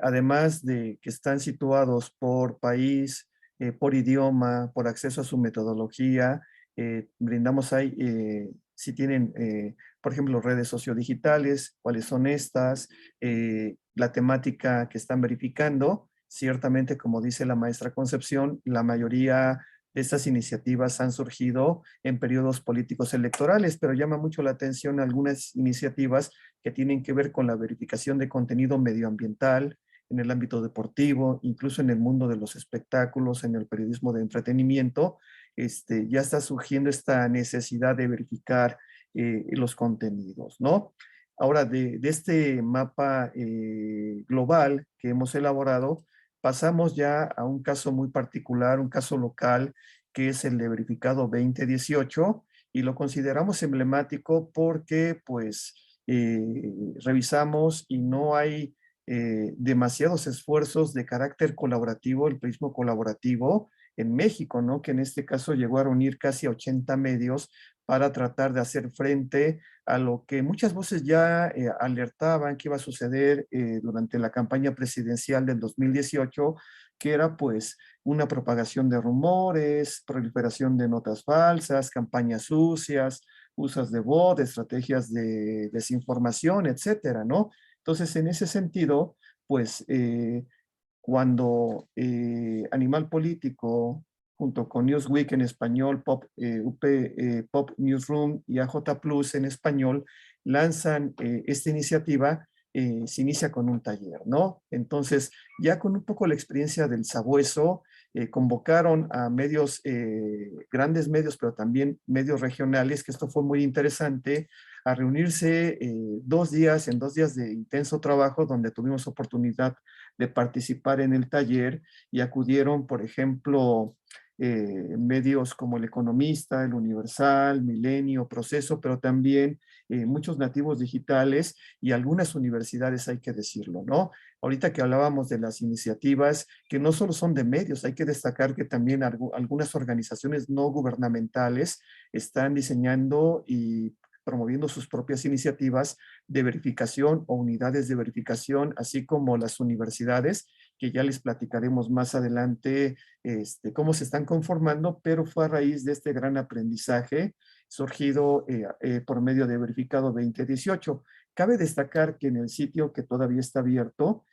además de que están situados por país, por idioma, por acceso a su metodología. Brindamos ahí, si tienen, por ejemplo, redes sociodigitales, cuáles son estas, la temática que están verificando. Ciertamente, como dice la maestra Concepción, la mayoría estas iniciativas han surgido en periodos políticos electorales, pero llama mucho la atención algunas iniciativas que tienen que ver con la verificación de contenido medioambiental en el ámbito deportivo, incluso en el mundo de los espectáculos, en el periodismo de entretenimiento. Ya está surgiendo esta necesidad de verificar los contenidos, ¿no? Ahora, de este mapa global que hemos elaborado, pasamos ya a un caso muy particular, un caso local, que es el de verificado 2018, y lo consideramos emblemático porque, pues, revisamos y no hay demasiados esfuerzos de carácter colaborativo, el periodismo colaborativo en México, ¿no? Que en este caso llegó a reunir casi 80 medios para tratar de hacer frente a lo que muchas voces ya alertaban que iba a suceder durante la campaña presidencial del 2018, que era pues una propagación de rumores, proliferación de notas falsas, campañas sucias, usos de voz, estrategias de desinformación, etcétera, ¿no? Entonces, en ese sentido, pues cuando Animal Político, junto con Newsweek en español, Pop Newsroom y AJ Plus en español, lanzan esta iniciativa, se inicia con un taller, ¿no? Entonces, ya con un poco la experiencia del Sabueso, convocaron a medios, grandes medios, pero también medios regionales, que esto fue muy interesante, a reunirse 2 días, en 2 días de intenso trabajo, donde tuvimos oportunidad de participar en el taller y acudieron, por ejemplo, medios como El Economista, El Universal, Milenio, Proceso, pero también muchos nativos digitales y algunas universidades, hay que decirlo, ¿no? Ahorita que hablábamos de las iniciativas, que no solo son de medios, hay que destacar que también algunas organizaciones no gubernamentales están diseñando y promoviendo sus propias iniciativas de verificación o unidades de verificación, así como las universidades, que ya les platicaremos más adelante cómo se están conformando, pero fue a raíz de este gran aprendizaje surgido por medio de Verificado 2018. Cabe destacar que en el sitio que todavía está abierto,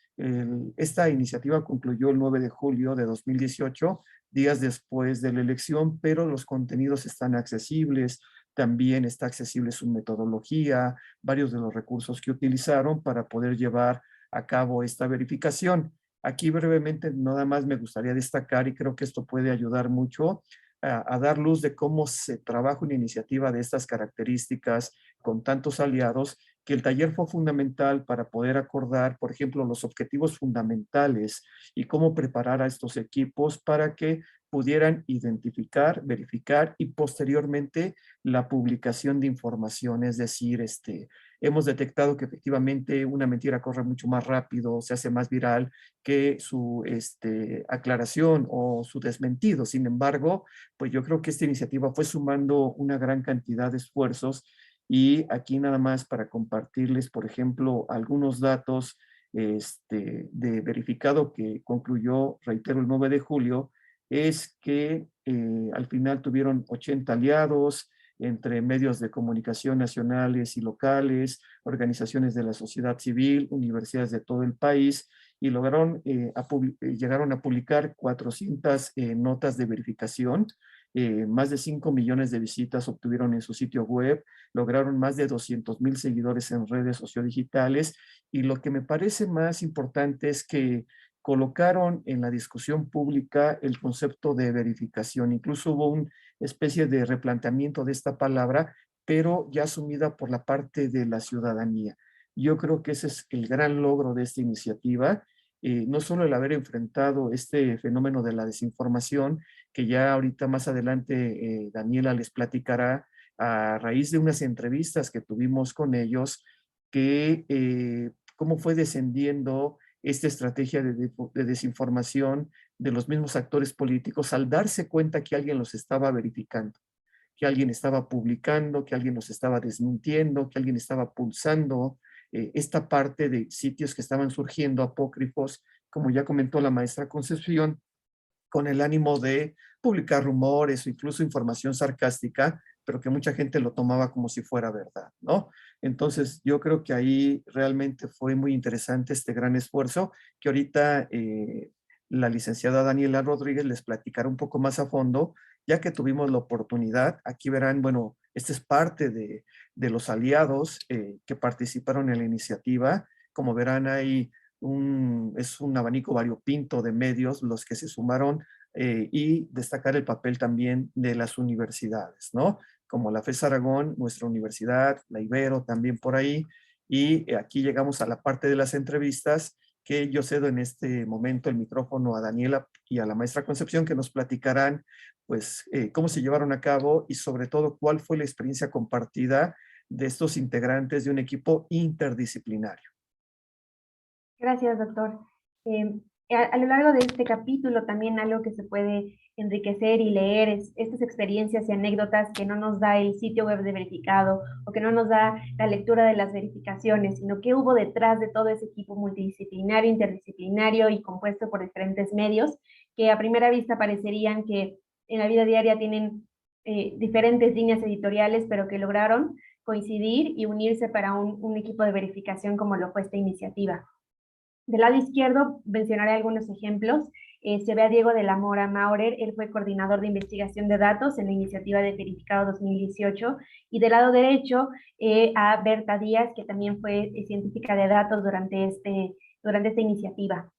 esta iniciativa concluyó el 9 de julio de 2018, días después de la elección, pero los contenidos están accesibles, también está accesible su metodología, varios de los recursos que utilizaron para poder llevar a cabo esta verificación. Aquí brevemente nada más me gustaría destacar, y creo que esto puede ayudar mucho, a dar luz de cómo se trabaja una iniciativa de estas características con tantos aliados, que el taller fue fundamental para poder acordar, por ejemplo, los objetivos fundamentales y cómo preparar a estos equipos para que pudieran identificar, verificar y posteriormente la publicación de información. Es decir, hemos detectado que efectivamente una mentira corre mucho más rápido, se hace más viral que su aclaración o su desmentido. Sin embargo, pues yo creo que esta iniciativa fue sumando una gran cantidad de esfuerzos, y aquí nada más para compartirles, por ejemplo, algunos datos de verificado que concluyó, reitero, el 9 de julio, es que al final tuvieron 80 aliados entre medios de comunicación nacionales y locales, organizaciones de la sociedad civil, universidades de todo el país, y lograron, llegaron a publicar 400 notas de verificación. Más de 5 millones de visitas obtuvieron en su sitio web, lograron más de 200,000 seguidores en redes sociodigitales, y lo que me parece más importante es que colocaron en la discusión pública el concepto de verificación. Incluso hubo una especie de replanteamiento de esta palabra, pero ya asumida por la parte de la ciudadanía. Yo creo que ese es el gran logro de esta iniciativa, no solo el haber enfrentado este fenómeno de la desinformación, que ya ahorita más adelante Daniela les platicará, a raíz de unas entrevistas que tuvimos con ellos, que cómo fue descendiendo esta estrategia de desinformación de los mismos actores políticos al darse cuenta que alguien los estaba verificando, que alguien estaba publicando, que alguien los estaba desmintiendo, que alguien estaba pulsando esta parte de sitios que estaban surgiendo apócrifos, como ya comentó la maestra Concepción, con el ánimo de publicar rumores o incluso información sarcástica, pero que mucha gente lo tomaba como si fuera verdad, ¿no? Entonces, yo creo que ahí realmente fue muy interesante este gran esfuerzo, que ahorita la licenciada Daniela Rodríguez les platicará un poco más a fondo, ya que tuvimos la oportunidad. Aquí verán, bueno, esta es parte de los aliados que participaron en la iniciativa. Como verán, es un abanico variopinto de medios los que se sumaron, y destacar el papel también de las universidades, ¿no? Como la FES Aragón, nuestra universidad, la Ibero también por ahí, y aquí llegamos a la parte de las entrevistas, que yo cedo en este momento el micrófono a Daniela y a la maestra Concepción, que nos platicarán pues cómo se llevaron a cabo y sobre todo cuál fue la experiencia compartida de estos integrantes de un equipo interdisciplinario. Gracias, doctor. A lo largo de este capítulo también algo que se puede enriquecer y leer es estas experiencias y anécdotas que no nos da el sitio web de verificado o que no nos da la lectura de las verificaciones, sino que hubo detrás de todo ese equipo multidisciplinario, interdisciplinario y compuesto por diferentes medios que a primera vista parecerían que en la vida diaria tienen diferentes líneas editoriales, pero que lograron coincidir y unirse para un equipo de verificación como lo fue esta iniciativa. Del lado izquierdo mencionaré algunos ejemplos. Se ve a Diego de la Mora Maurer, él fue coordinador de investigación de datos en la iniciativa de Verificado 2018, y del lado derecho a Berta Díaz, que también fue científica de datos durante esta iniciativa.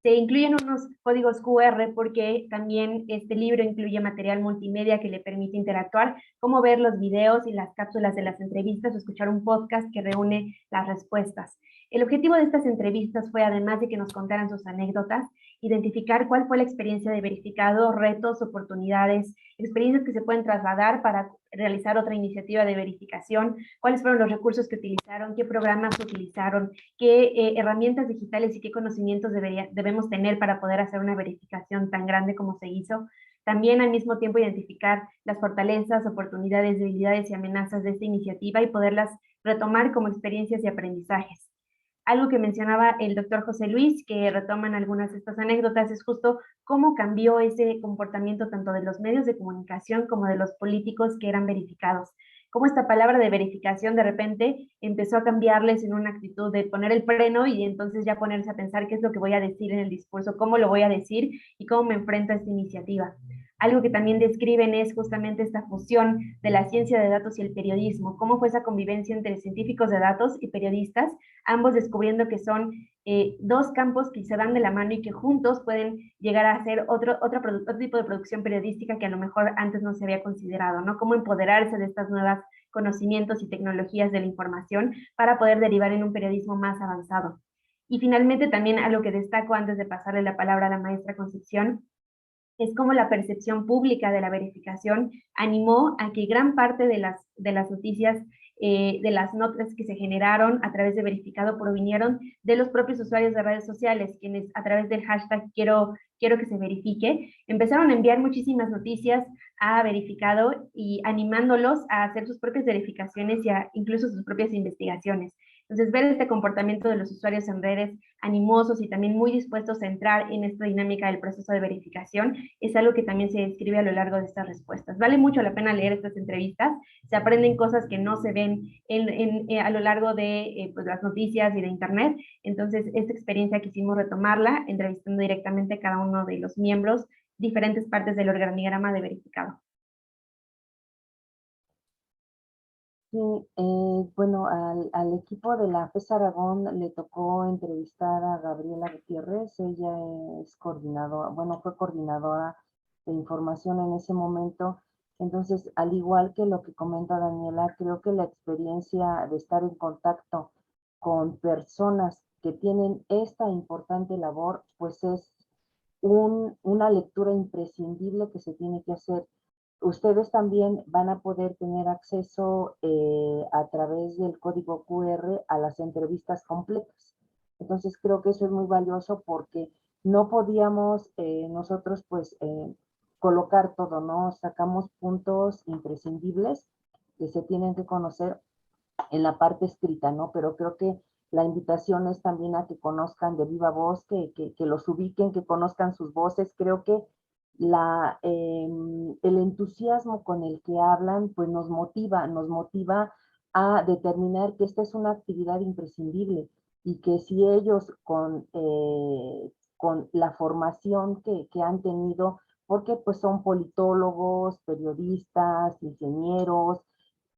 Se incluyen unos códigos QR porque también este libro incluye material multimedia que le permite interactuar, como ver los videos y las cápsulas de las entrevistas o escuchar un podcast que reúne las respuestas. El objetivo de estas entrevistas fue, además de que nos contaran sus anécdotas, identificar cuál fue la experiencia de verificado, retos, oportunidades, experiencias que se pueden trasladar para realizar otra iniciativa de verificación, cuáles fueron los recursos que utilizaron, qué programas utilizaron, qué herramientas digitales y qué conocimientos debemos tener para poder hacer una verificación tan grande como se hizo. También al mismo tiempo identificar las fortalezas, oportunidades, debilidades y amenazas de esta iniciativa y poderlas retomar como experiencias y aprendizajes. Algo que mencionaba el doctor José Luis, que retoman algunas de estas anécdotas, es justo cómo cambió ese comportamiento tanto de los medios de comunicación como de los políticos que eran verificados. Cómo esta palabra de verificación de repente empezó a cambiarles en una actitud de poner el freno y entonces ya ponerse a pensar qué es lo que voy a decir en el discurso, cómo lo voy a decir y cómo me enfrento a esta iniciativa. Algo que también describen es justamente esta fusión de la ciencia de datos y el periodismo, cómo fue esa convivencia entre científicos de datos y periodistas, ambos descubriendo que son dos campos que se dan de la mano y que juntos pueden llegar a hacer otro tipo de producción periodística que a lo mejor antes no se había considerado, ¿no? Cómo empoderarse de estas nuevas conocimientos y tecnologías de la información para poder derivar en un periodismo más avanzado. Y finalmente también algo que destaco antes de pasarle la palabra a la maestra Concepción es cómo la percepción pública de la verificación animó a que gran parte de las noticias, de las notas que se generaron a través de verificado provinieron de los propios usuarios de redes sociales, quienes a través del hashtag quiero que se verifique, empezaron a enviar muchísimas noticias a verificado y animándolos a hacer sus propias verificaciones y incluso sus propias investigaciones. Entonces, ver este comportamiento de los usuarios en redes animosos y también muy dispuestos a entrar en esta dinámica del proceso de verificación es algo que también se describe a lo largo de estas respuestas. Vale mucho la pena leer estas entrevistas, se aprenden cosas que no se ven a lo largo de pues, las noticias y de internet, entonces esta experiencia quisimos retomarla, entrevistando directamente a cada uno de los miembros, diferentes partes del organigrama de verificado. Sí, bueno, al equipo de la FES Aragón le tocó entrevistar a Gabriela Gutiérrez. Ella es coordinadora, bueno, fue coordinadora de información en ese momento. Entonces, al igual que lo que comenta Daniela, creo que la experiencia de estar en contacto con personas que tienen esta importante labor, pues es una lectura imprescindible que se tiene que hacer. Ustedes también van a poder tener acceso a través del código QR a las entrevistas completas. Entonces creo que eso es muy valioso porque no podíamos nosotros pues colocar todo, ¿no? Sacamos puntos imprescindibles que se tienen que conocer en la parte escrita, ¿no? Pero creo que la invitación es también a que conozcan de viva voz, que los ubiquen, que conozcan sus voces. Creo que el entusiasmo con el que hablan, pues nos motiva a determinar que esta es una actividad imprescindible y que si ellos con la formación que han tenido, porque pues son politólogos, periodistas, ingenieros,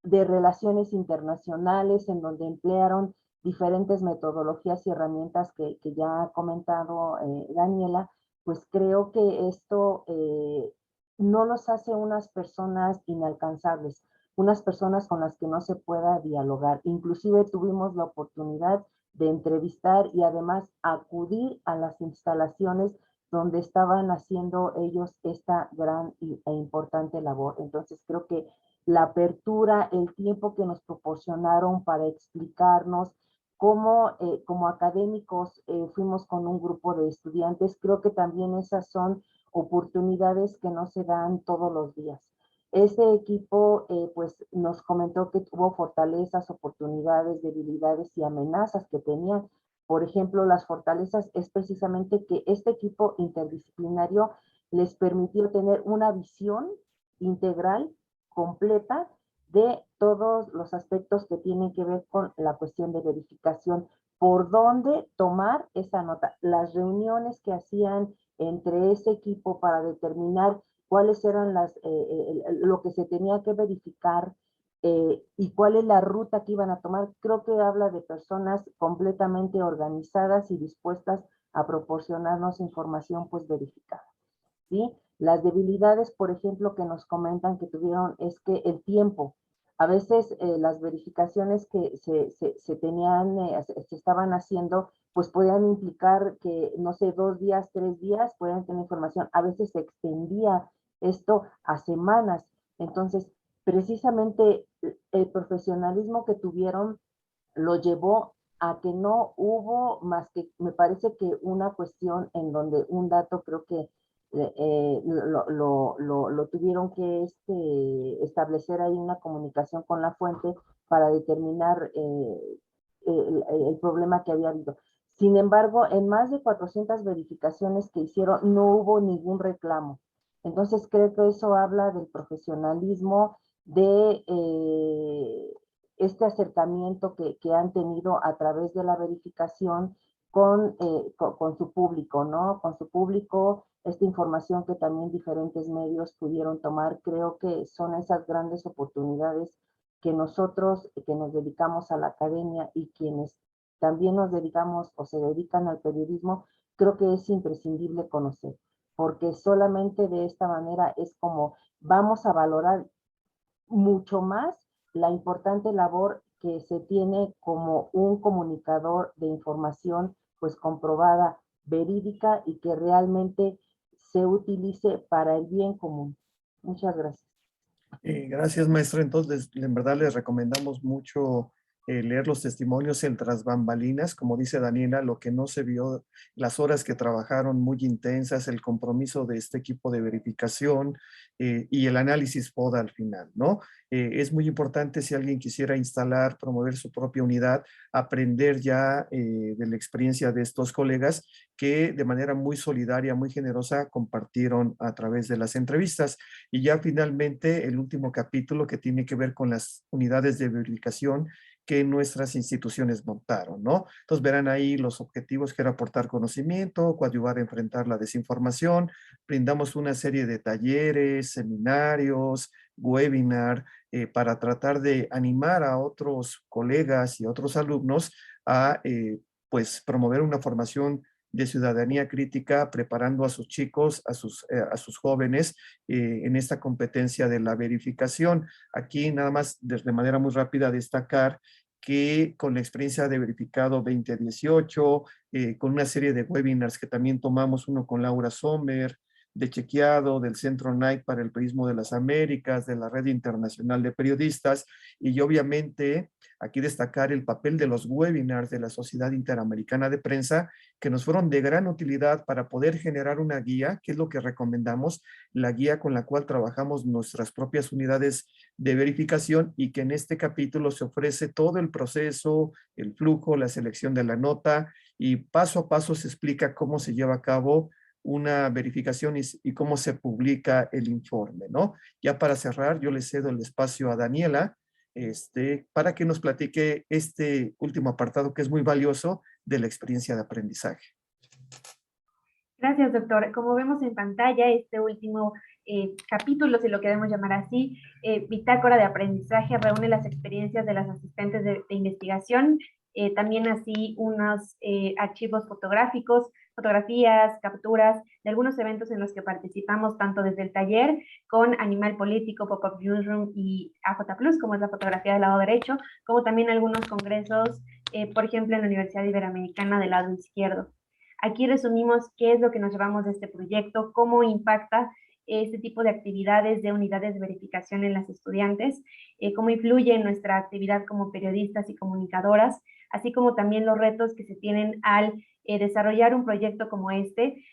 de relaciones internacionales, en donde emplearon diferentes metodologías y herramientas que ya ha comentado Daniela, pues creo que esto no los hace unas personas inalcanzables, unas personas con las que no se pueda dialogar. Inclusive tuvimos la oportunidad de entrevistar y además acudir a las instalaciones donde estaban haciendo ellos esta gran e importante labor. Entonces creo que la apertura, el tiempo que nos proporcionaron para explicarnos cómo como académicos fuimos con un grupo de estudiantes, creo que también esas son oportunidades que no se dan todos los días. Este equipo pues nos comentó que tuvo fortalezas, oportunidades, debilidades y amenazas que tenían. Por ejemplo, las fortalezas es precisamente que este equipo interdisciplinario les permitió tener una visión integral, completa, de todos los aspectos que tienen que ver con la cuestión de verificación. ¿Por dónde tomar esa nota? Las reuniones que hacían entre ese equipo para determinar cuáles eran lo que se tenía que verificar y cuál es la ruta que iban a tomar, creo que habla de personas completamente organizadas y dispuestas a proporcionarnos información pues verificada, ¿sí? Las debilidades, por ejemplo, que nos comentan que tuvieron es que el tiempo, a veces las verificaciones que se tenían, se estaban haciendo, pues podían implicar que, no sé, 2 días, 3 días, podían tener información. A veces se extendía esto a semanas. Entonces, precisamente el profesionalismo que tuvieron lo llevó a que no hubo más que, me parece que una cuestión en donde un dato creo que lo tuvieron que establecer ahí una comunicación con la fuente para determinar el problema que había habido. Sin embargo, en más de 400 verificaciones que hicieron, no hubo ningún reclamo. Entonces, creo que eso habla del profesionalismo, de este acercamiento que han tenido a través de la verificación con su público, ¿no? Con su público, esta información que también diferentes medios pudieron tomar, creo que son esas grandes oportunidades que nosotros, que nos dedicamos a la academia y quienes también nos dedicamos o se dedican al periodismo, creo que es imprescindible conocer, porque solamente de esta manera es como vamos a valorar mucho más la importante labor que se tiene como un comunicador de información pues comprobada, verídica y que realmente se utilice para el bien común. Muchas gracias. Gracias, maestro. Entonces, en verdad les recomendamos mucho leer los testimonios en tras bambalinas, como dice Daniela, lo que no se vio, las horas que trabajaron muy intensas, el compromiso de este equipo de verificación y el análisis FODA al final, ¿no? Es muy importante si alguien quisiera instalar, promover su propia unidad, aprender ya de la experiencia de estos colegas que de manera muy solidaria, muy generosa, compartieron a través de las entrevistas. Y ya finalmente el último capítulo que tiene que ver con las unidades de verificación que nuestras instituciones montaron, ¿no? Entonces verán ahí los objetivos que era aportar conocimiento, coadyuvar a enfrentar la desinformación, brindamos una serie de talleres, seminarios, webinar, para tratar de animar a otros colegas y otros alumnos a pues promover una formación de ciudadanía crítica, preparando a sus chicos, a sus jóvenes en esta competencia de la verificación. Aquí nada más de manera muy rápida destacar que con la experiencia de verificado 2018, con una serie de webinars que también tomamos, uno con Laura Sommer, de Chequeado, del Centro Knight para el Periodismo de las Américas, de la Red Internacional de Periodistas, y obviamente aquí destacar el papel de los webinars de la Sociedad Interamericana de Prensa, que nos fueron de gran utilidad para poder generar una guía, que es lo que recomendamos, la guía con la cual trabajamos nuestras propias unidades de verificación y que en este capítulo se ofrece todo el proceso, el flujo, la selección de la nota y paso a paso se explica cómo se lleva a cabo una verificación y cómo se publica el informe, ¿no? Ya para cerrar, yo le cedo el espacio a Daniela, para que nos platique este último apartado que es muy valioso de la experiencia de aprendizaje. Gracias, doctor. Como vemos en pantalla, este último capítulo, si lo queremos llamar así, Bitácora de Aprendizaje, reúne las experiencias de las asistentes de investigación, también así unos archivos fotográficos, fotografías, capturas de algunos eventos en los que participamos, tanto desde el taller con Animal Político, Pop-Up Newsroom y AJ Plus, como es la fotografía del lado derecho, como también algunos congresos, por ejemplo, en la Universidad Iberoamericana del lado izquierdo. Aquí resumimos qué es lo que nos llevamos de este proyecto, cómo impacta este tipo de actividades de unidades de verificación en las estudiantes, cómo influye en nuestra actividad como periodistas y comunicadoras, así como también los retos que se tienen al desarrollar un proyecto como este,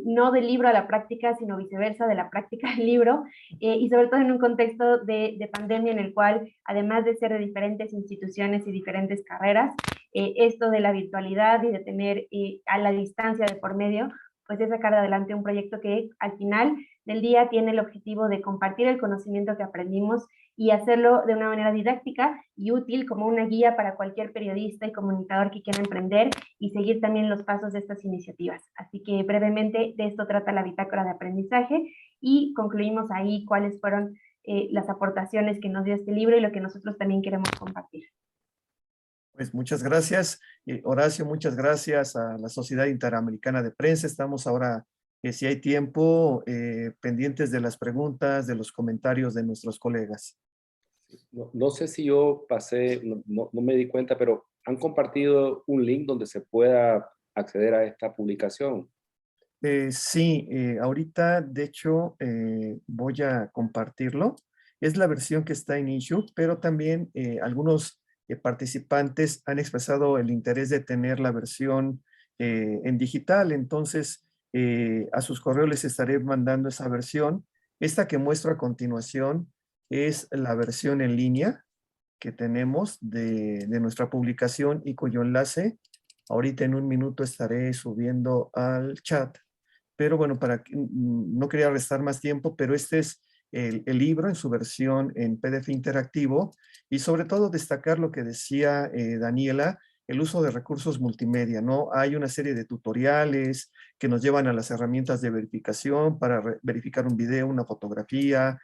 no del libro a la práctica, sino viceversa, de la práctica al libro, y sobre todo en un contexto de pandemia en el cual, además de ser de diferentes instituciones y diferentes carreras, esto de la virtualidad y de tener a la distancia de por medio, pues es sacar adelante un proyecto que al final del día tiene el objetivo de compartir el conocimiento que aprendimos y hacerlo de una manera didáctica y útil como una guía para cualquier periodista y comunicador que quiera emprender y seguir también los pasos de estas iniciativas. Así que brevemente de esto trata la bitácora de aprendizaje y concluimos ahí cuáles fueron las aportaciones que nos dio este libro y lo que nosotros también queremos compartir. Pues muchas gracias, Horacio, muchas gracias a la Sociedad Interamericana de Prensa. Estamos ahora, si hay tiempo, pendientes de las preguntas, de los comentarios de nuestros colegas. No sé si yo pasé, no me di cuenta, pero ¿han compartido un link donde se pueda acceder a esta publicación? Sí, ahorita de hecho voy a compartirlo. Es la versión que está en issue, pero también algunos participantes han expresado el interés de tener la versión en digital. Entonces, a sus correos les estaré mandando esa versión. Esta que muestro a continuación es la versión en línea que tenemos de nuestra publicación y cuyo enlace ahorita en un minuto estaré subiendo al chat. Pero bueno, no quería restar más tiempo, pero este es el libro en su versión en PDF interactivo y sobre todo destacar lo que decía Daniela, el uso de recursos multimedia, ¿no? Hay una serie de tutoriales que nos llevan a las herramientas de verificación para verificar un video, una fotografía,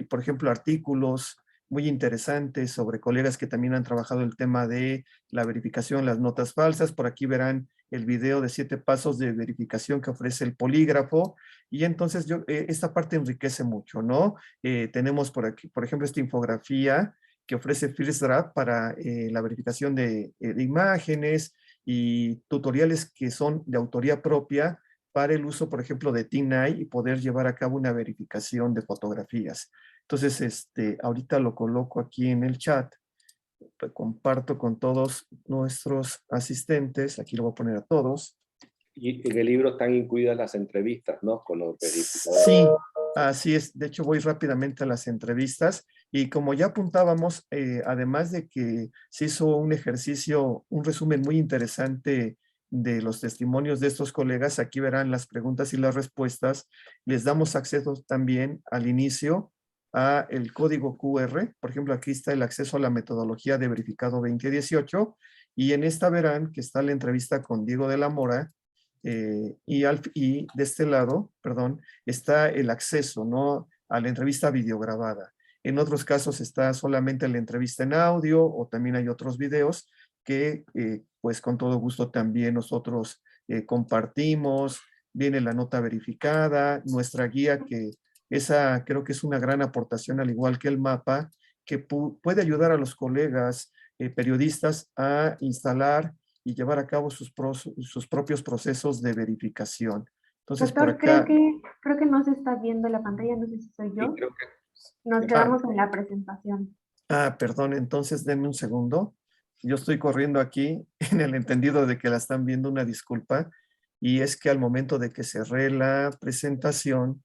por ejemplo, artículos muy interesante sobre colegas que también han trabajado el tema de la verificación, las notas falsas. Por aquí verán el video de 7 pasos de verificación que ofrece el polígrafo. Y entonces esta parte enriquece mucho, ¿no? Tenemos por aquí, por ejemplo, esta infografía que ofrece First Draft para la verificación de imágenes y tutoriales que son de autoría propia para el uso, por ejemplo, de TinEye y poder llevar a cabo una verificación de fotografías. Entonces, ahorita lo coloco aquí en el chat, comparto con todos nuestros asistentes, aquí lo voy a poner a todos. Y en el libro están incluidas las entrevistas, ¿no? Con los verificadores. Sí, así es. De hecho, voy rápidamente a las entrevistas y como ya apuntábamos, además de que se hizo un ejercicio, un resumen muy interesante de los testimonios de estos colegas, aquí verán las preguntas y las respuestas. Les damos acceso también al inicio a el código QR. Por ejemplo, aquí está el acceso a la metodología de verificado 2018 y en esta verán que está la entrevista con Diego de la Mora y de este lado, perdón, está el acceso, ¿no?, a la entrevista videograbada. En otros casos está solamente la entrevista en audio o también hay otros videos que pues con todo gusto también nosotros compartimos. Viene la nota verificada, nuestra guía que esa creo que es una gran aportación al igual que el mapa que puede ayudar a los colegas periodistas a instalar y llevar a cabo sus propios procesos de verificación. Entonces, por Doctor, acá... creo que no se está viendo la pantalla, no sé si soy yo. Sí, creo que... Nos quedamos en la presentación. Perdón, entonces denme un segundo. Yo estoy corriendo aquí en el entendido de que la están viendo, una disculpa. Y es que al momento de que cerré la presentación,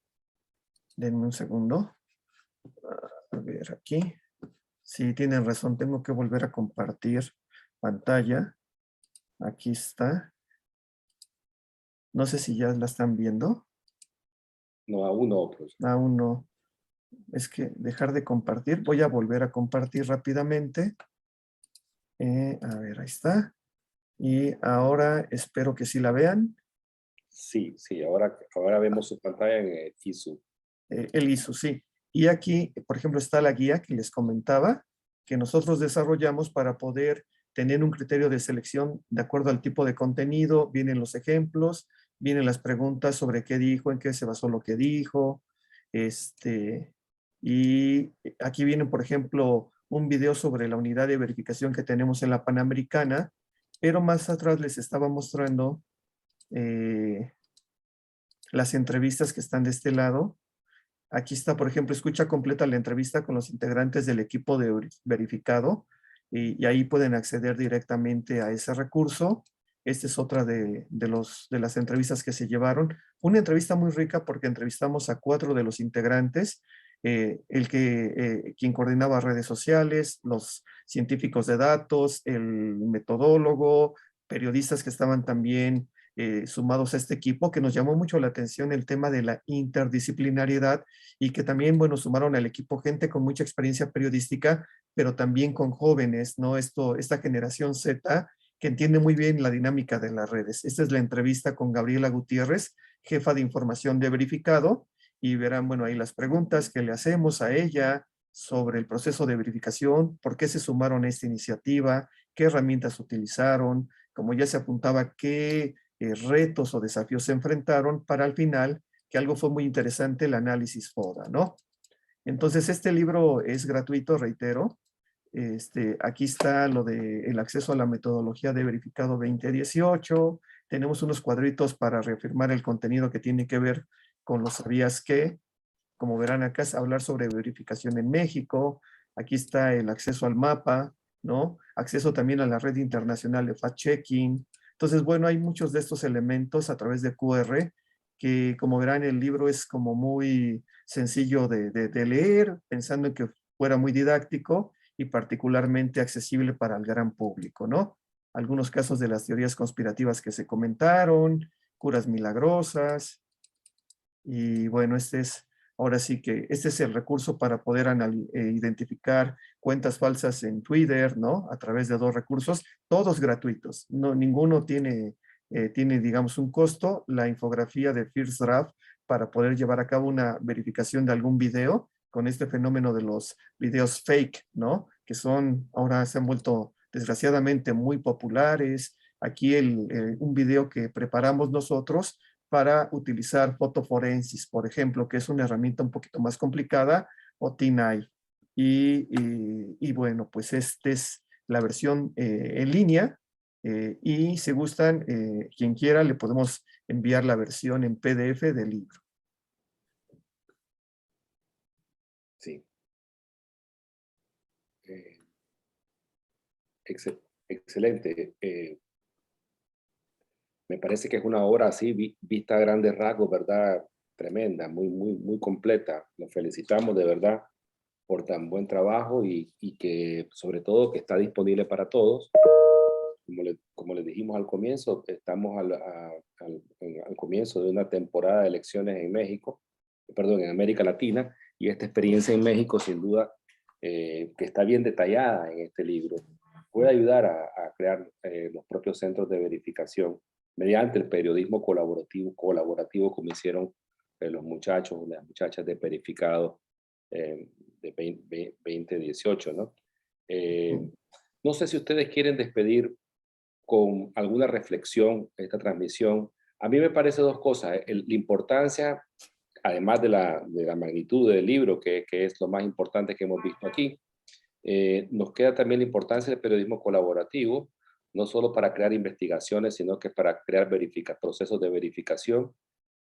denme un segundo. A ver, aquí. Sí, tienen razón, tengo que volver a compartir pantalla. Aquí está. No sé si ya la están viendo. No, aún no, profesor. Aún no. Es que dejar de compartir. Voy a volver a compartir rápidamente. A ver, ahí está. Y ahora espero que sí la vean. Sí, ahora vemos su pantalla en el ISU. El ISO, sí. Y aquí, por ejemplo, está la guía que les comentaba, que nosotros desarrollamos para poder tener un criterio de selección de acuerdo al tipo de contenido. Vienen los ejemplos, vienen las preguntas sobre qué dijo, en qué se basó lo que dijo. Y aquí viene, por ejemplo, un video sobre la unidad de verificación que tenemos en la Panamericana, pero más atrás les estaba mostrando las entrevistas que están de este lado. Aquí está, por ejemplo, escucha completa la entrevista con los integrantes del equipo de verificado y ahí pueden acceder directamente a ese recurso. Esta es otra de las entrevistas que se llevaron. Una entrevista muy rica porque entrevistamos a 4 de los integrantes, quien coordinaba redes sociales, los científicos de datos, el metodólogo, periodistas que estaban también sumados a este equipo, que nos llamó mucho la atención el tema de la interdisciplinariedad y que también, bueno, sumaron al equipo gente con mucha experiencia periodística, pero también con jóvenes, ¿no? Esta generación Z que entiende muy bien la dinámica de las redes. Esta es la entrevista con Gabriela Gutiérrez, jefa de información de verificado, y verán, bueno, ahí las preguntas que le hacemos a ella sobre el proceso de verificación, por qué se sumaron a esta iniciativa, qué herramientas utilizaron, como ya se apuntaba, qué retos o desafíos se enfrentaron para al final, que algo fue muy interesante, el análisis FODA, ¿no? Entonces, este libro es gratuito, reitero. Aquí está lo de el acceso a la metodología de verificado 2018. Tenemos unos cuadritos para reafirmar el contenido que tiene que ver con los sabías qué. Como verán acá es hablar sobre verificación en México. Aquí está el acceso al mapa, ¿no? Acceso también a la red internacional de fact-checking. Entonces, bueno, hay muchos de estos elementos a través de QR que, como verán, el libro es como muy sencillo de leer, pensando en que fuera muy didáctico y particularmente accesible para el gran público, ¿no? Algunos casos de las teorías conspirativas que se comentaron, curas milagrosas, y bueno, ahora sí que este es el recurso para poder identificar cuentas falsas en Twitter, ¿no? A través de 2 recursos, todos gratuitos. No, ninguno tiene, digamos, un costo. La infografía de First Draft para poder llevar a cabo una verificación de algún video con este fenómeno de los videos fake, ¿no? Que ahora se han vuelto desgraciadamente muy populares. Aquí un video que preparamos nosotros para utilizar fotoforensis, por ejemplo, que es una herramienta un poquito más complicada, o TinEye. Y bueno, pues esta es la versión en línea, y si gustan, quien quiera, le podemos enviar la versión en PDF del libro. Sí. Excelente. Me parece que es una obra así, vista a grandes rasgos, ¿verdad? Tremenda, muy completa. Nos felicitamos de verdad por tan buen trabajo y que sobre todo que está disponible para todos. Como les dijimos al comienzo, estamos al comienzo de una temporada de elecciones en México, perdón, en América Latina, y esta experiencia en México sin duda que está bien detallada en este libro, puede ayudar a crear los propios centros de verificación mediante el periodismo colaborativo como hicieron los muchachos o las muchachas de Verificado de 2018, ¿no? No sé si ustedes quieren despedir con alguna reflexión esta transmisión. A mí me parece dos cosas. La importancia, además de la magnitud del libro, que es lo más importante que hemos visto aquí, nos queda también la importancia del periodismo colaborativo, no solo para crear investigaciones, sino que para crear procesos de verificación.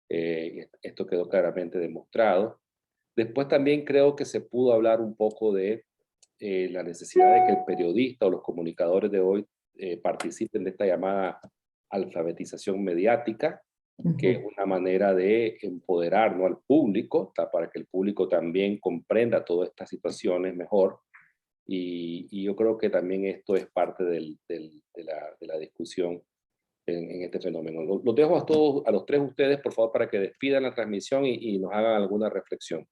Esto quedó claramente demostrado. Después también creo que se pudo hablar un poco de la necesidad de que el periodista o los comunicadores de hoy participen de esta llamada alfabetización mediática, que es una manera de empoderar, ¿no?, al público, para que el público también comprenda todas estas situaciones mejor. Y yo creo que también esto es parte de la discusión en este fenómeno. Los dejo a los tres ustedes, por favor, para que despidan la transmisión y nos hagan alguna reflexión.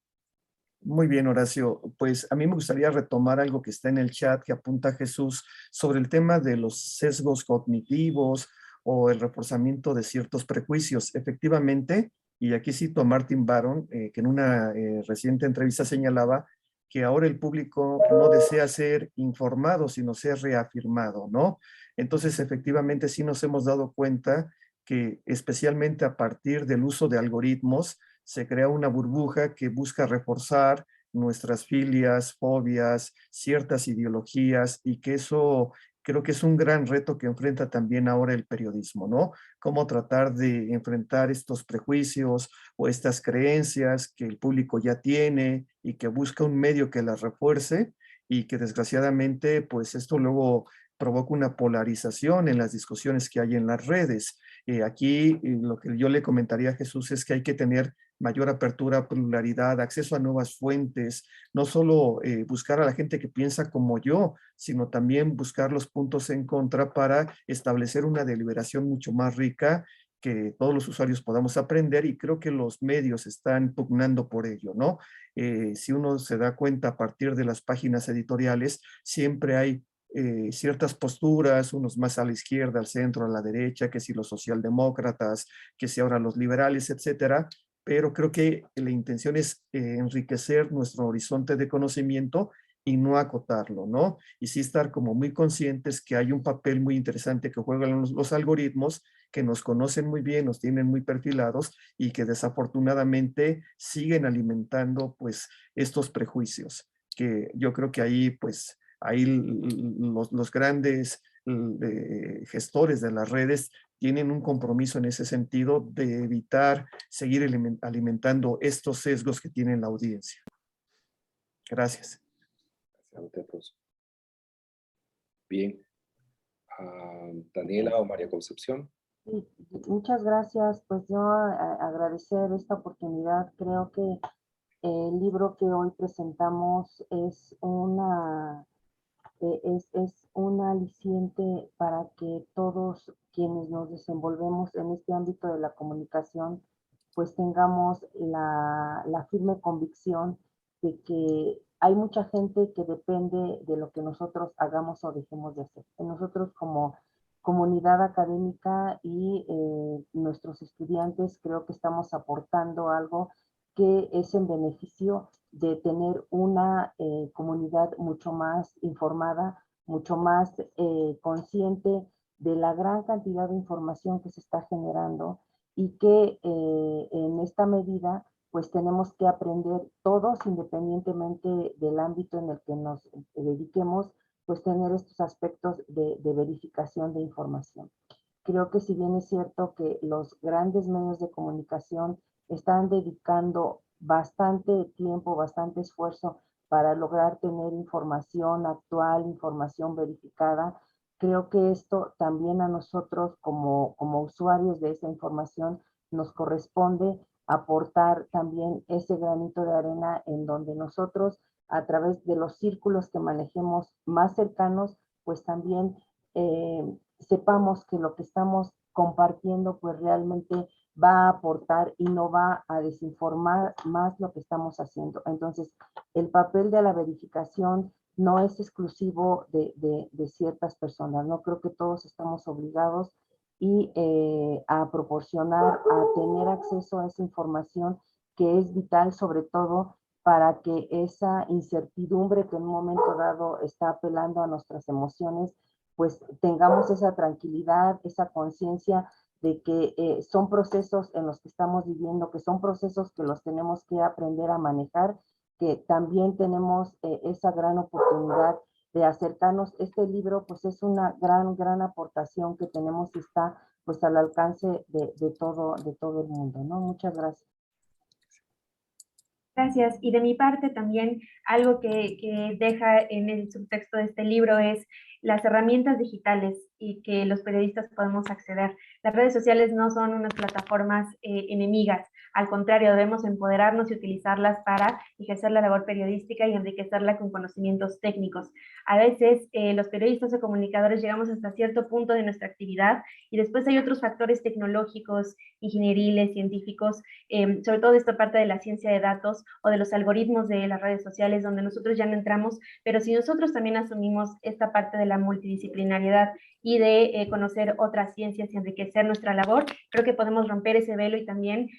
Muy bien, Horacio. Pues a mí me gustaría retomar algo que está en el chat que apunta Jesús sobre el tema de los sesgos cognitivos o el reforzamiento de ciertos prejuicios. Efectivamente, y aquí cito a Martin Baron, que en una reciente entrevista señalaba que ahora el público no desea ser informado, sino ser reafirmado, ¿no? Entonces, efectivamente, sí nos hemos dado cuenta que especialmente a partir del uso de algoritmos, se crea una burbuja que busca reforzar nuestras filias, fobias, ciertas ideologías, y que eso creo que es un gran reto que enfrenta también ahora el periodismo, ¿no? Cómo tratar de enfrentar estos prejuicios o estas creencias que el público ya tiene y que busca un medio que las refuerce, y que desgraciadamente pues esto luego provoca una polarización en las discusiones que hay en las redes. Aquí lo que yo le comentaría a Jesús es que hay que tener mayor apertura, pluralidad, acceso a nuevas fuentes, no solo buscar a la gente que piensa como yo, sino también buscar los puntos en contra para establecer una deliberación mucho más rica que todos los usuarios podamos aprender, y creo que los medios están pugnando por ello, ¿no? Si uno se da cuenta a partir de las páginas editoriales, siempre hay ciertas posturas, unos más a la izquierda, al centro, a la derecha, que si los socialdemócratas, que si ahora los liberales, etcétera, pero creo que la intención es enriquecer nuestro horizonte de conocimiento y no acotarlo, ¿no? Y sí estar como muy conscientes que hay un papel muy interesante que juegan los algoritmos, que nos conocen muy bien, nos tienen muy perfilados y que desafortunadamente siguen alimentando pues estos prejuicios, que yo creo que ahí pues ahí los grandes gestores de las redes tienen un compromiso en ese sentido de evitar seguir alimentando estos sesgos que tiene la audiencia. Gracias. Gracias a usted, profesor. Bien. Daniela o María Concepción. Sí, muchas gracias. Pues yo agradecer esta oportunidad. Creo que el libro que hoy presentamos es un aliciente para que todos quienes nos desenvolvemos en este ámbito de la comunicación, pues tengamos la firme convicción de que hay mucha gente que depende de lo que nosotros hagamos o dejemos de hacer. Nosotros como comunidad académica y nuestros estudiantes creo que estamos aportando algo que es en beneficio de tener una comunidad mucho más informada, mucho más consciente de la gran cantidad de información que se está generando y que en esta medida pues tenemos que aprender todos, independientemente del ámbito en el que nos dediquemos, pues tener estos aspectos de verificación de información. Creo que si bien es cierto que los grandes medios de comunicación están dedicando bastante tiempo, bastante esfuerzo para lograr tener información actual, información verificada, creo que esto también a nosotros como usuarios de esa información nos corresponde aportar también ese granito de arena en donde nosotros a través de los círculos que manejemos más cercanos, pues también sepamos que lo que estamos compartiendo pues realmente va a aportar y no va a desinformar más lo que estamos haciendo. Entonces, el papel de la verificación no es exclusivo de ciertas personas, ¿no? Creo que todos estamos obligados y a proporcionar, a tener acceso a esa información que es vital sobre todo para que esa incertidumbre que en un momento dado está apelando a nuestras emociones, pues tengamos esa tranquilidad, esa conciencia de que son procesos en los que estamos viviendo, que son procesos que los tenemos que aprender a manejar, que también tenemos esa gran oportunidad de acercarnos. Este libro pues es una gran aportación que tenemos y está pues al alcance de todo el mundo, ¿no? Muchas gracias. Gracias. Y de mi parte también algo que deja en el subtexto de este libro es las herramientas digitales y que los periodistas podemos acceder. Las redes sociales no son unas plataformas enemigas, al contrario, debemos empoderarnos y utilizarlas para ejercer la labor periodística y enriquecerla con conocimientos técnicos. A veces los periodistas o comunicadores llegamos hasta cierto punto de nuestra actividad y después hay otros factores tecnológicos, ingenieriles, científicos, sobre todo esta parte de la ciencia de datos o de los algoritmos de las redes sociales donde nosotros ya no entramos, pero si nosotros también asumimos esta parte de la multidisciplinariedad y de conocer otras ciencias y enriquecer nuestra labor, creo que podemos romper ese velo y también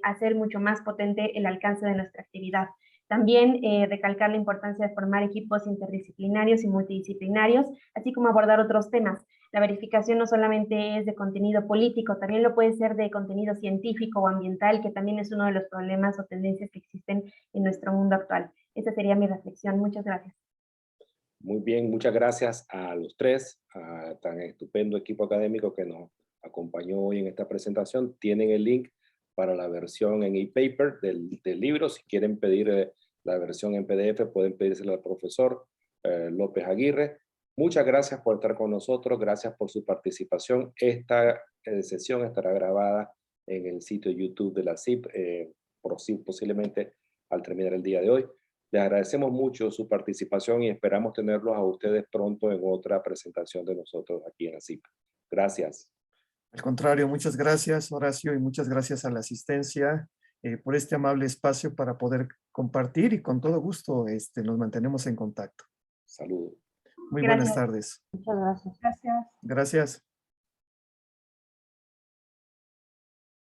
hacer mucho más potente el alcance de nuestra actividad. También recalcar la importancia de formar equipos interdisciplinarios y multidisciplinarios, así como abordar otros temas. La verificación no solamente es de contenido político, también lo puede ser de contenido científico o ambiental, que también es uno de los problemas o tendencias que existen en nuestro mundo actual. Esa sería mi reflexión. Muchas gracias. Muy bien, muchas gracias a los tres, a tan estupendo equipo académico que nos acompañó hoy en esta presentación. Tienen el link para la versión en e-paper del libro. Si quieren pedir la versión en PDF, pueden pedírsela al profesor López Aguirre. Muchas gracias por estar con nosotros, gracias por su participación. Esta sesión estará grabada en el sitio YouTube de la CIP, posiblemente al terminar el día de hoy. Les agradecemos mucho su participación y esperamos tenerlos a ustedes pronto en otra presentación de nosotros aquí en la CIP. Gracias. Al contrario, muchas gracias, Horacio, y muchas gracias a la asistencia por este amable espacio para poder compartir y con todo gusto nos mantenemos en contacto. Saludos. Muy Gracias. buenas tardes. Muchas gracias. Gracias. Gracias.